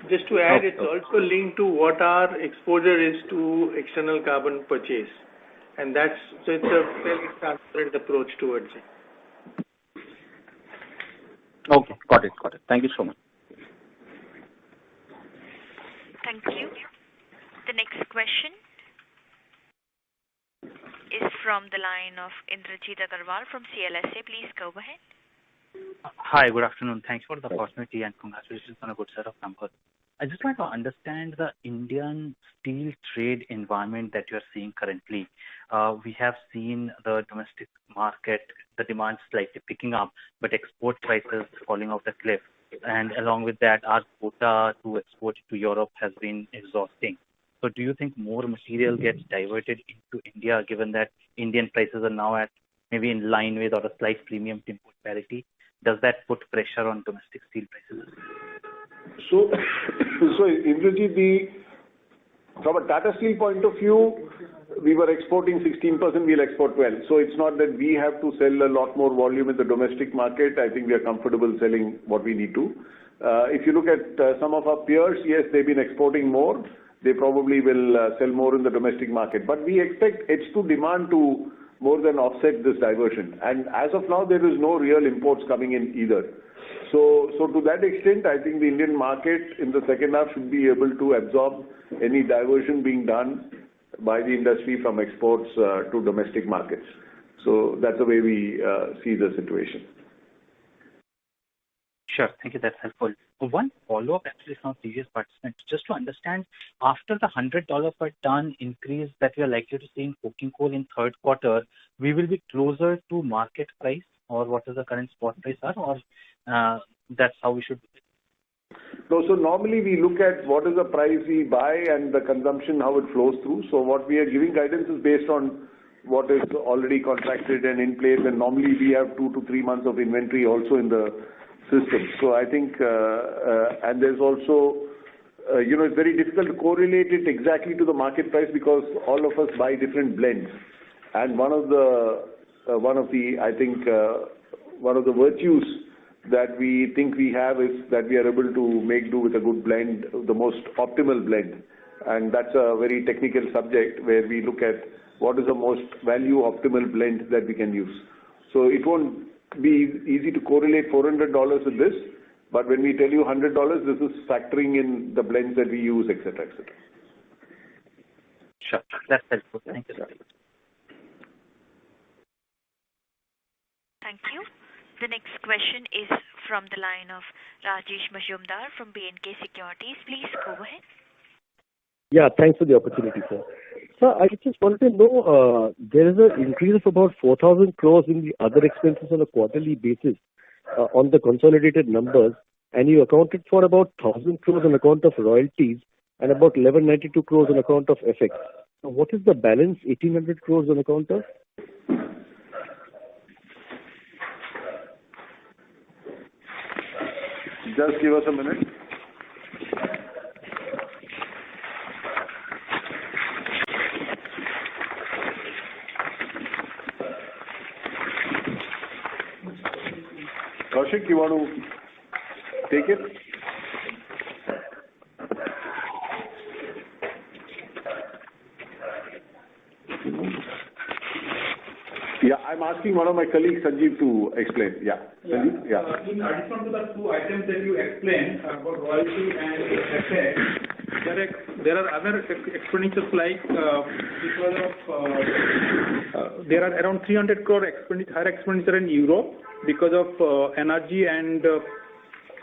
Just to add, it's also linked to what our exposure is to external carbon purchase. And so it's a fairly transparent approach towards it. Okay, got it. Thank you so much. Thank you. The next question is from the line of Indrajit Agarwal from CLSA. Please go ahead. Hi, good afternoon. Thanks for the opportunity and congratulations on a good set of numbers. I just want to understand the Indian steel trade environment that you are seeing currently. We have seen the domestic market, the demand slightly picking up, but export prices falling off the cliff. And along with that, our quota to export to Europe has been exhausting. So do you think more material gets diverted into India, given that Indian prices are now at maybe in line with or a slight premium to import parity? Does that put pressure on domestic steel prices? So Indrajit, from a Tata Steel point of view, we were exporting 16%, we'll export 12%. So it's not that we have to sell a lot more volume in the domestic market. I think we are comfortable selling what we need to. If you look at some of our peers, yes, they've been exporting more. They probably will sell more in the domestic market. But we expect H2 demand to more than offset this diversion. And as of now, there is no real imports coming in either. So to that extent, I think the Indian market in the second half should be able to absorb any diversion being done by the industry from exports to domestic markets. So that's the way we see the situation. Sure. Thank you. That's helpful. One follow-up actually from previous participants, just to understand, after the $100 per ton increase that we are likely to see in coking coal in third quarter, we will be closer to market price, or what is the current spot price are, or that's how we should do it? No, so normally we look at what is the price we buy and the consumption, how it flows through. So what we are giving guidance is based on what is already contracted and in place, and normally we have 2 to 3 months of inventory also in the system. So I think, and there's also, it's very difficult to correlate it exactly to the market price because all of us buy different blends. And one of the virtues that we think we have is that we are able to make do with a good blend, the most optimal blend. And that's a very technical subject where we look at what is the most value optimal blend that we can use. So it won't be easy to correlate $400 with this, but when we tell you $100, this is factoring in the blends that we use, etc., etc. Sure, that's helpful. Thank you, sir. Thank you. The next question is from the line of Rajesh Majumdar from B&K Securities. Please go ahead. Yeah, thanks for the opportunity, sir. Sir, I just wanted to know, there is an increase of about 4,000 crores in the other expenses on a quarterly basis on the consolidated numbers, and you accounted for about 1,000 crores on account of royalties and about 1,192 crores on account of FX. So what is the balance, 1,800 crores on account of? Just give us a minute. Kaushik, you want to take it? Yeah, I'm asking one of my colleagues, Sanjeev, to explain. Yeah. Sanjeev? Yeah. In addition to the two items that you explained about royalty and FX, there are other expenditures like because of there are around 300 crore higher expenditure in Europe because of energy and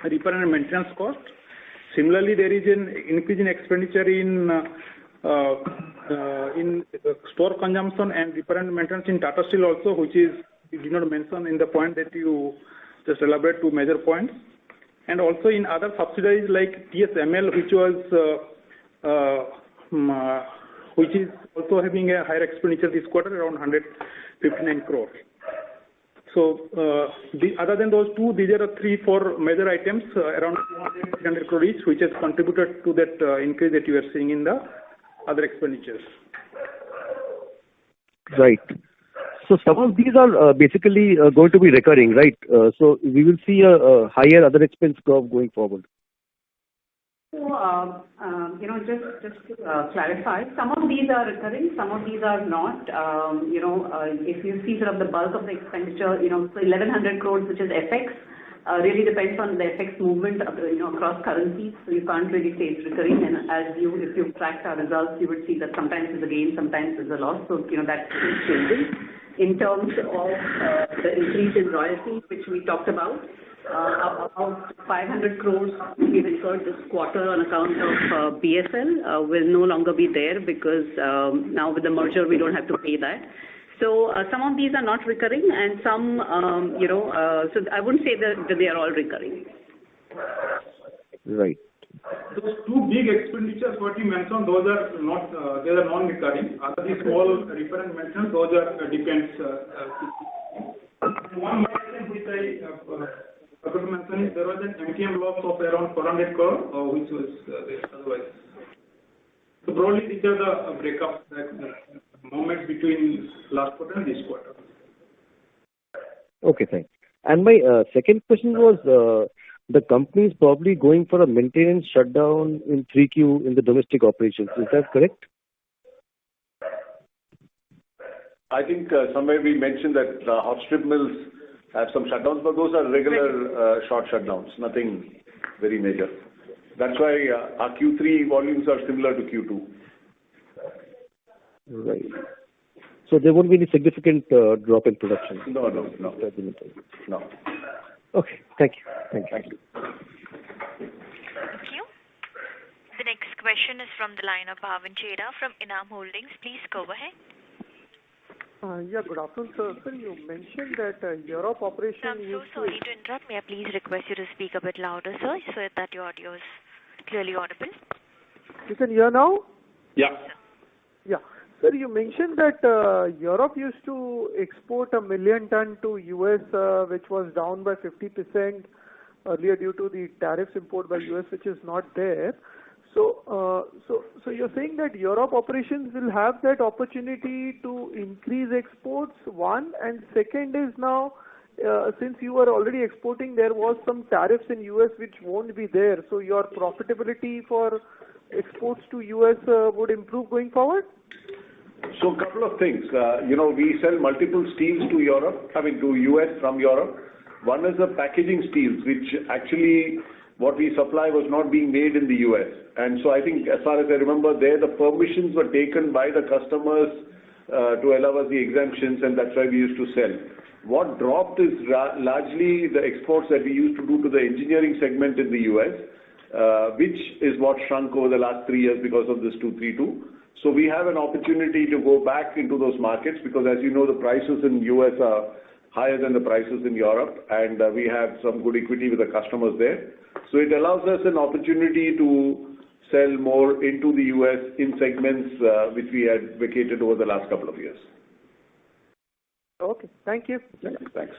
repair and maintenance cost. Similarly, there is an increase in expenditure in store consumption and repair and maintenance in Tata Steel also, which is you did not mention in the point that you just elaborate two major points. And also in other subsidiaries like TSML, which is also having a higher expenditure this quarter, around 159 crore. So other than those two, these are 3-4 major items, around 200 crore each, which has contributed to that increase that you are seeing in the other expenditures. Right. So some of these are basically going to be recurring, right? So we will see a higher other expense curve going forward. So, just to clarify, some of these are recurring, some of these are not. If you see sort of the bulk of the expenditure, so 1,100 crores, which is FX, really depends on the FX movement, across currencies. So you can't really say it's recurring. And if you tracked our results, you would see that sometimes it's a gain, sometimes it's a loss. So, that is changing. In terms of the increase in royalties, which we talked about, About 500 crores we've incurred this quarter on account of BSL will no longer be there because now with the merger we don't have to pay that. So some of these are not recurring and some, so I wouldn't say that they are all recurring. Right. Those two big expenditures what you mentioned, those are not, they are non-recurring. Other the small recurrent mentioned, those are depends. One which I forgot to mention is there was an MTM loss of around 400 crore, which was otherwise. So broadly, these are the breakup that moments between last quarter and this quarter. Okay, thanks. And my second question was, the company is probably going for a maintenance shutdown in 3Q in the domestic operations. Is that correct? I think somewhere we mentioned that hot strip mills have some shutdowns, but those are regular short shutdowns, nothing very major. That's why our Q3 volumes are similar to Q2. Right. So there won't be any significant drop in production? No. Okay, thank you. Thank you. The next question is from the line of Bhavin Chheda from Enam Holdings. Please go ahead. Yeah, good afternoon, sir. Sir, you mentioned that Europe operation. I'm so sorry to interrupt. May I please request you to speak a bit louder, sir, so that your audio is clearly audible? You can hear now? Yeah. Yeah. Sir, you mentioned that Europe used to export 1 million ton to US, which was down by 50% earlier due to the tariffs imposed by US, which is not there. So you're saying that Europe operations will have that opportunity to increase exports, one, and second is now, since you were already exporting, there was some tariffs in US which won't be there. So your profitability for exports to US would improve going forward? So a couple of things. We sell multiple steels to Europe, to US from Europe. One is the packaging steels, which actually what we supply was not being made in the US. And so I think as far as I remember there, the permissions were taken by the customers to allow us the exemptions, and that's why we used to sell. What dropped is largely the exports that we used to do to the engineering segment in the US, which is what shrunk over the last 3 years because of this 232. So we have an opportunity to go back into those markets because, as you know, the prices in US are higher than the prices in Europe, and we have some good equity with the customers there. So it allows us an opportunity to sell more into the US in segments which we had vacated over the last couple of years. Okay, thank you. Thanks.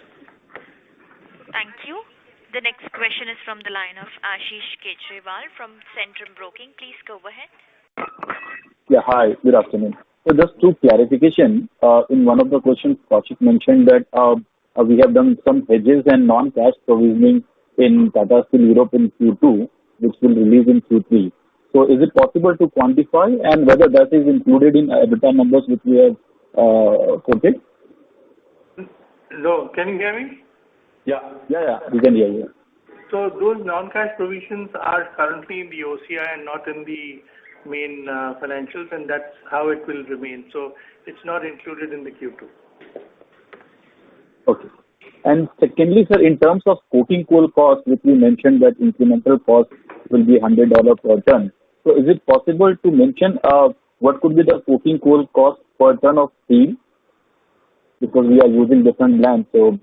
Thank you. The next question is from the line of Ashish Kejriwal from Centrum Broking. Please go ahead. Yeah, hi, good afternoon. So just to clarification, in one of the questions, Kaushik mentioned that we have done some hedges and non-cash provisioning in Tata Steel Europe in Q2, which will release in Q3. So is it possible to quantify and whether that is included in EBITDA numbers which we have quoted? No, can you hear me? Yeah, we can hear you. So those non-cash provisions are currently in the OCI and not in the main financials, and that's how it will remain. So it's not included in the Q2. Okay. And secondly, sir, in terms of coking coal cost, which you mentioned that incremental cost will be $100 per ton. So is it possible to mention what could be the coking coal cost per ton of steel? Because we are using different lands, so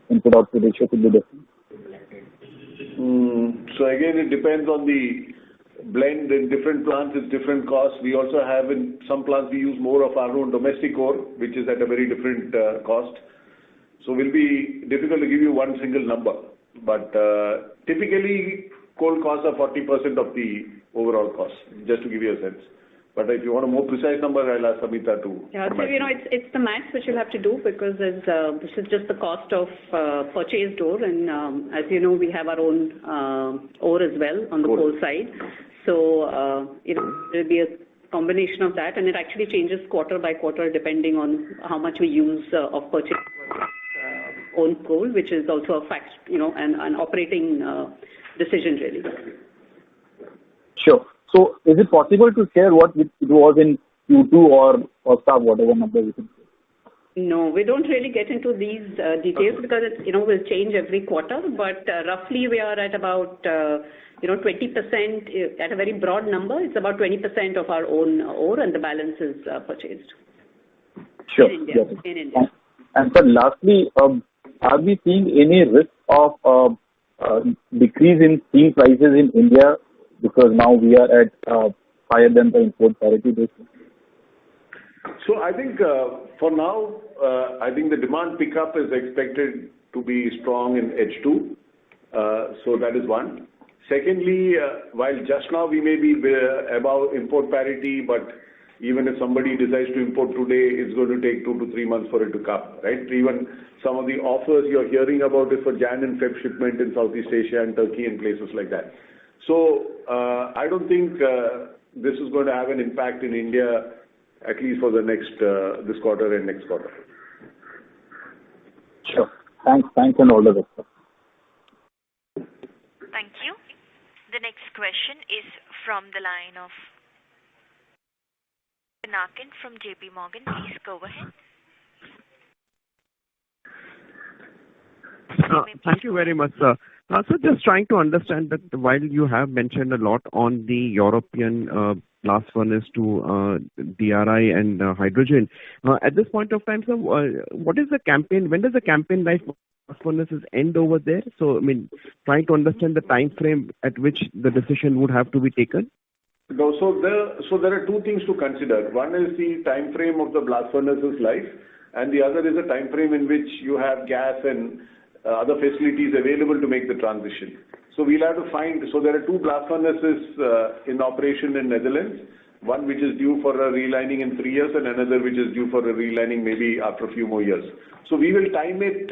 input-output ratio could be different. So again, it depends on the blend. In different plants, it's different costs. We also have in some plants we use more of our own domestic ore, which is at a very different cost. So it will be difficult to give you one single number. But typically, coal costs are 40% of the overall cost, just to give you a sense. But if you want a more precise number, I'll ask Samita to. Yeah, so it's the maths which you'll have to do because this is just the cost of purchased ore, and as you know, we have our own ore as well on the coal side. So there'll be a combination of that, and it actually changes quarter by quarter depending on how much we use of purchased own coal, which is also a fact, an operating decision really. Sure. So is it possible to share what it was in Q2 or first half, whatever number you can say? No, we don't really get into these details because it will change every quarter. But roughly we are at about 20% at a very broad number. It's about 20% of our own ore, and the balance is purchased. Sure. In India. In India. And sir, lastly, are we seeing any risk of decrease in steel prices in India because now we are at higher than the import parity basis? So I think for now, I think the demand pickup is expected to be strong in H2. So that is one. Secondly, while just now we may be above import parity, but even if somebody decides to import today, it's going to take 2 to 3 months for it to come, right? Even some of the offers you're hearing about is for Jan and Feb shipment in Southeast Asia and Turkey and places like that. So I don't think this is going to have an impact in India, at least for the next this quarter and next quarter. Sure. Thanks and all the best. Thank you. The next question is from the line of Pinakin from JP Morgan. Please go ahead. Thank you very much, sir. So just trying to understand that while you have mentioned a lot on the European blast furnace to DRI and hydrogen, at this point of time, sir, what is the campaign? When does the campaign life of blast furnaces end over there? So, I mean, trying to understand the time frame at which the decision would have to be taken. No, so there are two things to consider. One is the time frame of the blast furnace's life, and the other is a time frame in which you have gas and other facilities available to make the transition. So we'll have to find. So there are two blast furnaces in operation in Netherlands. One which is due for a relining in 3 years, and another which is due for a relining maybe after a few more years. So we will time it.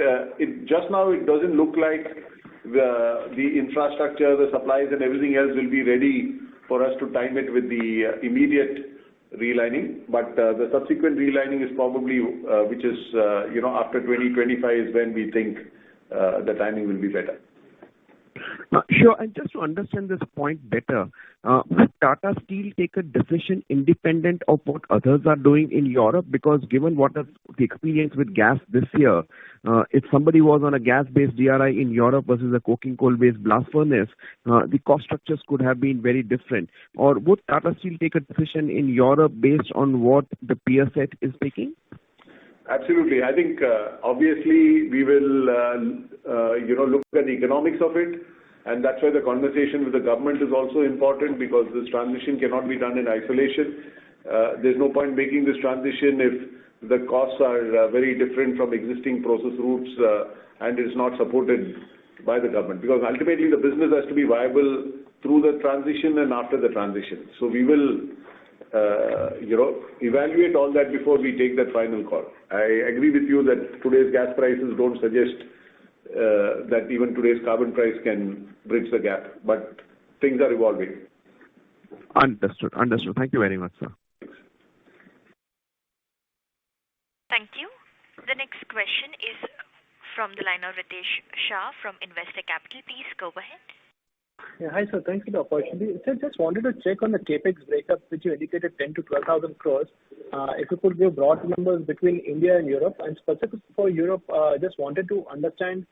Just now it doesn't look like the infrastructure, the supplies, and everything else will be ready for us to time it with the immediate relining, but the subsequent relining is probably, which is, after 2025 is when we think the timing will be better. Sure. And just to understand this point better, would Tata Steel take a decision independent of what others are doing in Europe? Because given what is the experience with gas this year, if somebody was on a gas-based DRI in Europe versus a coking coal-based blast furnace, the cost structures could have been very different. Or would Tata Steel take a decision in Europe based on what the peer set is taking? Absolutely. I think obviously we will look at the economics of it, and that's why the conversation with the government is also important, because this transition cannot be done in isolation. There's no point making this transition if the costs are very different from existing process routes and is not supported by the government, because ultimately the business has to be viable through the transition and after the transition. So we will evaluate all that before we take that final call. I agree with you that today's gas prices don't suggest that even today's carbon price can bridge the gap, but things are evolving. Understood. Thank you very much, sir. Thank you. The next question is from the line of Ritesh Shah from Investec Capital. Please go ahead. Yeah, hi sir, thanks for the opportunity. Sir, just wanted to check on the capex breakup, which you indicated 10 to 12,000 crores. If you could give broad numbers between India and Europe, and specifically for Europe, just wanted to understand,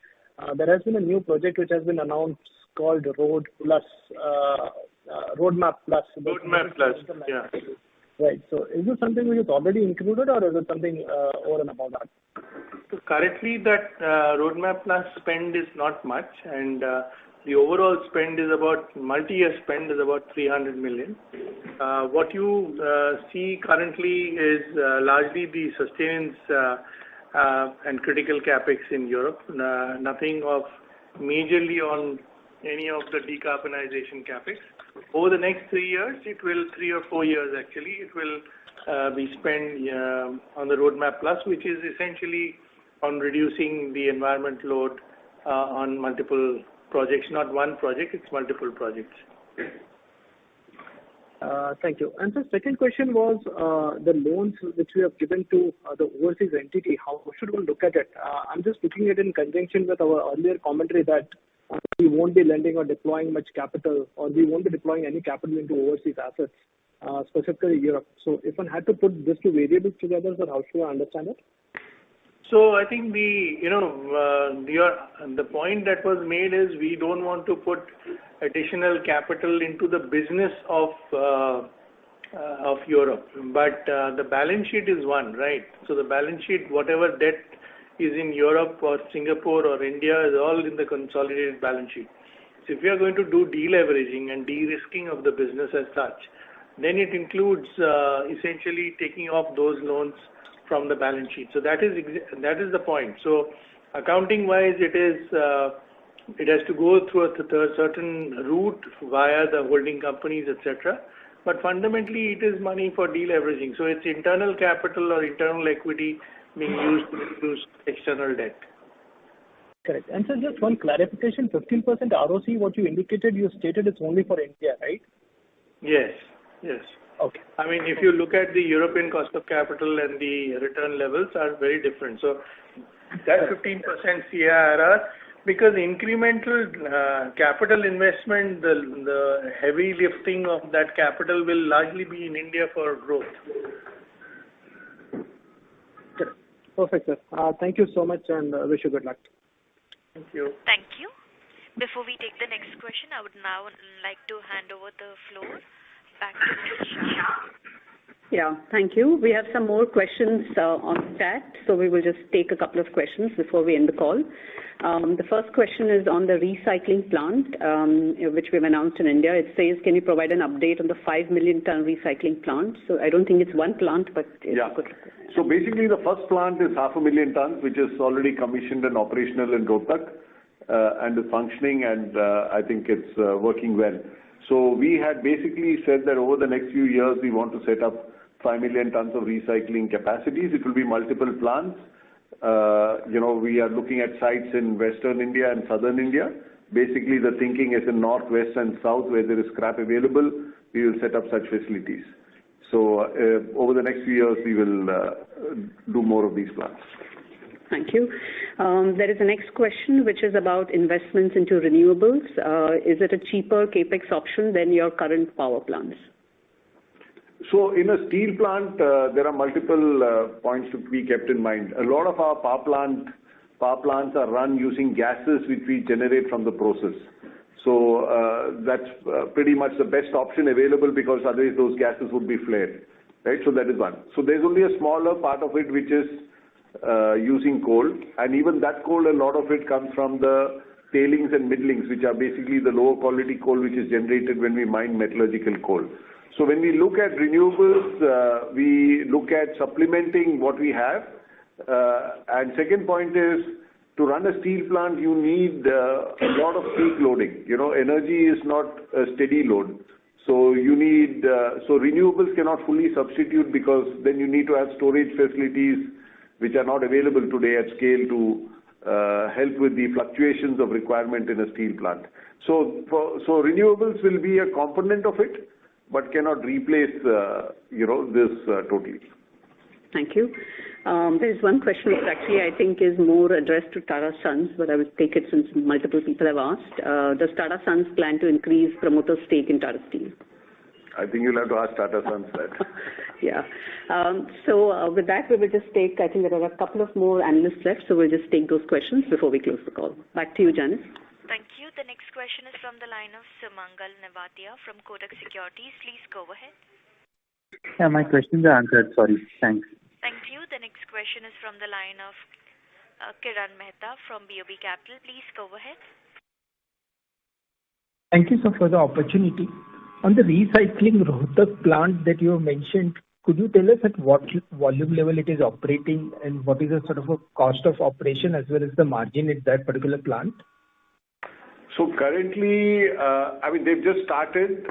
there has been a new project which has been announced called Roadmap Plus. Roadmap Plus, yeah. Right. So is this something which is already included, or is it something over and above that? So currently that Roadmap Plus spend is not much, and the overall spend is about, multi-year spend is about 300 million. What you see currently is largely the sustenance and critical capex in Europe. Nothing of majorly on any of the decarbonization capex. Over the next 3 years, 3 or 4 years actually, it will be spent on the Roadmap Plus, which is essentially on reducing the environment load on multiple projects, not one project, it's multiple projects. Thank you. And the second question was the loans which we have given to the overseas entity. How should one look at it? I'm just looking at it in conjunction with our earlier commentary that we won't be lending or deploying much capital, or we won't be deploying any capital into overseas assets, specifically Europe. So if one had to put these two variables together, so how should I understand it? So I think the point that was made is we don't want to put additional capital into the business of Europe, but the balance sheet is one, right? So the balance sheet, whatever debt is in Europe or Singapore or India, is all in the consolidated balance sheet. So if we are going to do deleveraging and de-risking of the business as such, then it includes essentially taking off those loans from the balance sheet. So that is the point. So accounting wise, it has to go through a certain route via the holding companies, etc. But fundamentally, it is money for deleveraging. So it's internal capital or internal equity being used to reduce external debt. Correct. And so just one clarification, 15% ROC, what you indicated, you stated it's only for India, right? Yes. Okay. I mean, if you look at the European cost of capital and the return levels are very different. So that 15% CIRR, because incremental capital investment, the heavy lifting of that capital will largely be in India for growth. Perfect, sir. Thank you so much and wish you good luck. Thank you. Thank you. Before we take the next question, I would now like to hand over the floor back to Ms. Shah. Yeah, thank you. We have some more questions on chat, so we will just take a couple of questions before we end the call. The first question is on the recycling plant, which we've announced in India. It says, can you provide an update on the 5 million ton recycling plant? So I don't think it's one plant, but it's good. So basically the first plant is 500,000 tons, which is already commissioned and operational in Rohtak and is functioning, and I think it's working well. So we had basically said that over the next few years we want to set up 5 million tons of recycling capacities. It will be multiple plants. We are looking at sites in Western India and Southern India. Basically the thinking is in North, West and South where there is scrap available, we will set up such facilities. So over the next few years we will do more of these plants. Thank you. There is a next question which is about investments into renewables. Is it a cheaper capex option than your current power plants? So in a steel plant, there are multiple points to be kept in mind. A lot of our power plants are run using gases which we generate from the process. So that's pretty much the best option available because otherwise those gases would be flared. Right? So that is one. So there's only a smaller part of it which is using coal, and even that coal, a lot of it comes from the tailings and middlings, which are basically the lower quality coal which is generated when we mine metallurgical coal. So when we look at renewables, we look at supplementing what we have. And second point is, to run a steel plant, you need a lot of peak loading. Energy is not a steady load. So you need, so renewables cannot fully substitute because then you need to have storage facilities which are not available today at scale to help with the fluctuations of requirement in a steel plant. So renewables will be a component of it, but cannot replace, this totally. Thank you. There is one question which actually I think is more addressed to Tata Sons, but I will take it since multiple people have asked. Does Tata Sons plan to increase promoter stake in Tata Steel? I think you'll have to ask Tata Sons that. Yeah. So with that, we will just take, I think there are a couple of more analysts left, so we'll just take those questions before we close the call. Back to you, Janice. Thank you. The next question is from the line of Sumangal Nevatia from Kotak Securities. Please go ahead. Yeah, my questions are answered. Sorry. Thanks. Thank you. The next question is from the line of Kiran Mehta from BOB Capital. Please go ahead. Thank you, sir, for the opportunity. On the recycling Rohtak plant that you have mentioned, could you tell us at what volume level it is operating and what is the sort of a cost of operation as well as the margin at that particular plant? So currently, they've just started.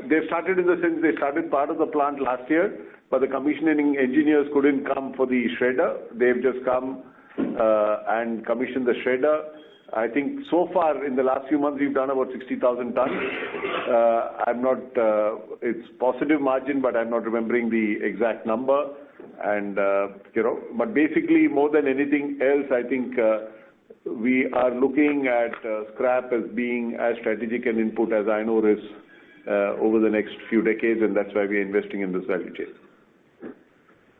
They've started in the sense they started part of the plant last year, but the commissioning engineers couldn't come for the shredder. They've just come and commissioned the shredder. I think so far in the last few months we've done about 60,000 tons. It's positive margin, but I'm not remembering the exact number. And but basically more than anything else, I think we are looking at scrap as being as strategic an input as iron ore is over the next few decades, and that's why we are investing in this value chain.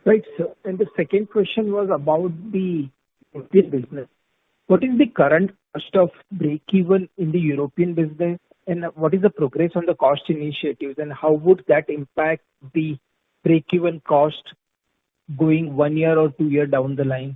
Right, sir. And the second question was about the European business. What is the current cost of break-even in the European business, and what is the progress on the cost initiatives, and how would that impact the break-even cost going 1 year or 2 year down the line?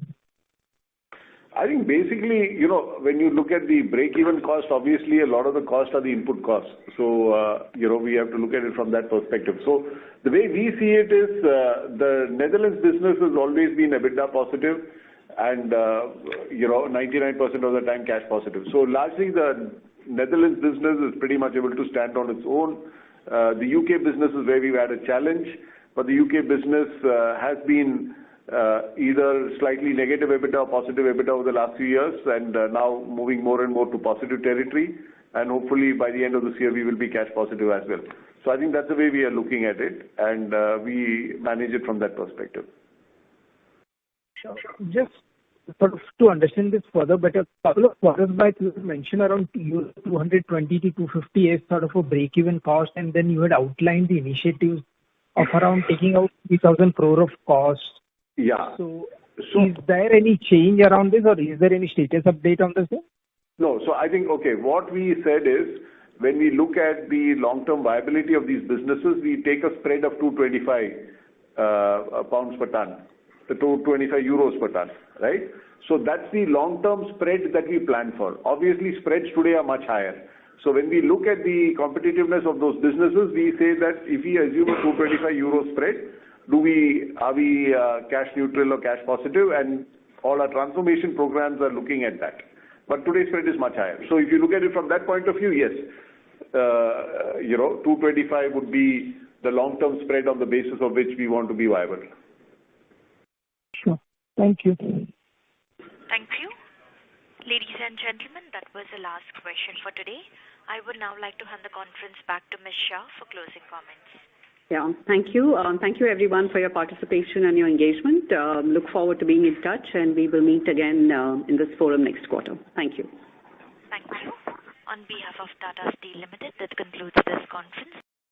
I think basically, when you look at the break-even cost, obviously a lot of the costs are the input costs. So, we have to look at it from that perspective. So the way we see it is, the Netherlands business has always been EBITDA positive and, 99% of the time cash positive. So largely the Netherlands business is pretty much able to stand on its own. The UK business is where we've had a challenge, but the UK business has been either slightly negative EBITDA or positive EBITDA over the last few years, and now moving more and more to positive territory. And hopefully by the end of this year, we will be cash positive as well. So I think that's the way we are looking at it, and we manage it from that perspective. Sure. Just sort of to understand this further, but a couple of quarters back, you mentioned around 220 to 250 as sort of a break-even cost, and then you had outlined the initiatives of around taking out 3,000 crore of cost. Yeah. So is there any change around this, or is there any status update on this? No. So I think, what we said is, when we look at the long-term viability of these businesses, we take a spread of 225 pounds per ton, 225 euros per ton, right? So that's the long-term spread that we plan for. Obviously, spreads today are much higher. So when we look at the competitiveness of those businesses, we say that if we assume a 225 euro spread, are we cash neutral or cash positive? And all our transformation programs are looking at that. But today's spread is much higher. So if you look at it from that point of view, yes, 225 would be the long-term spread on the basis of which we want to be viable. Sure. Thank you. Thank you. Ladies and gentlemen, that was the last question for today. I would now like to hand the conference back to Ms. Shah for closing comments. Yeah, thank you. Thank you everyone for your participation and your engagement. Look forward to being in touch, and we will meet again in this forum next quarter. Thank you. Thank you. On behalf of Tata Steel Limited, that concludes this conference.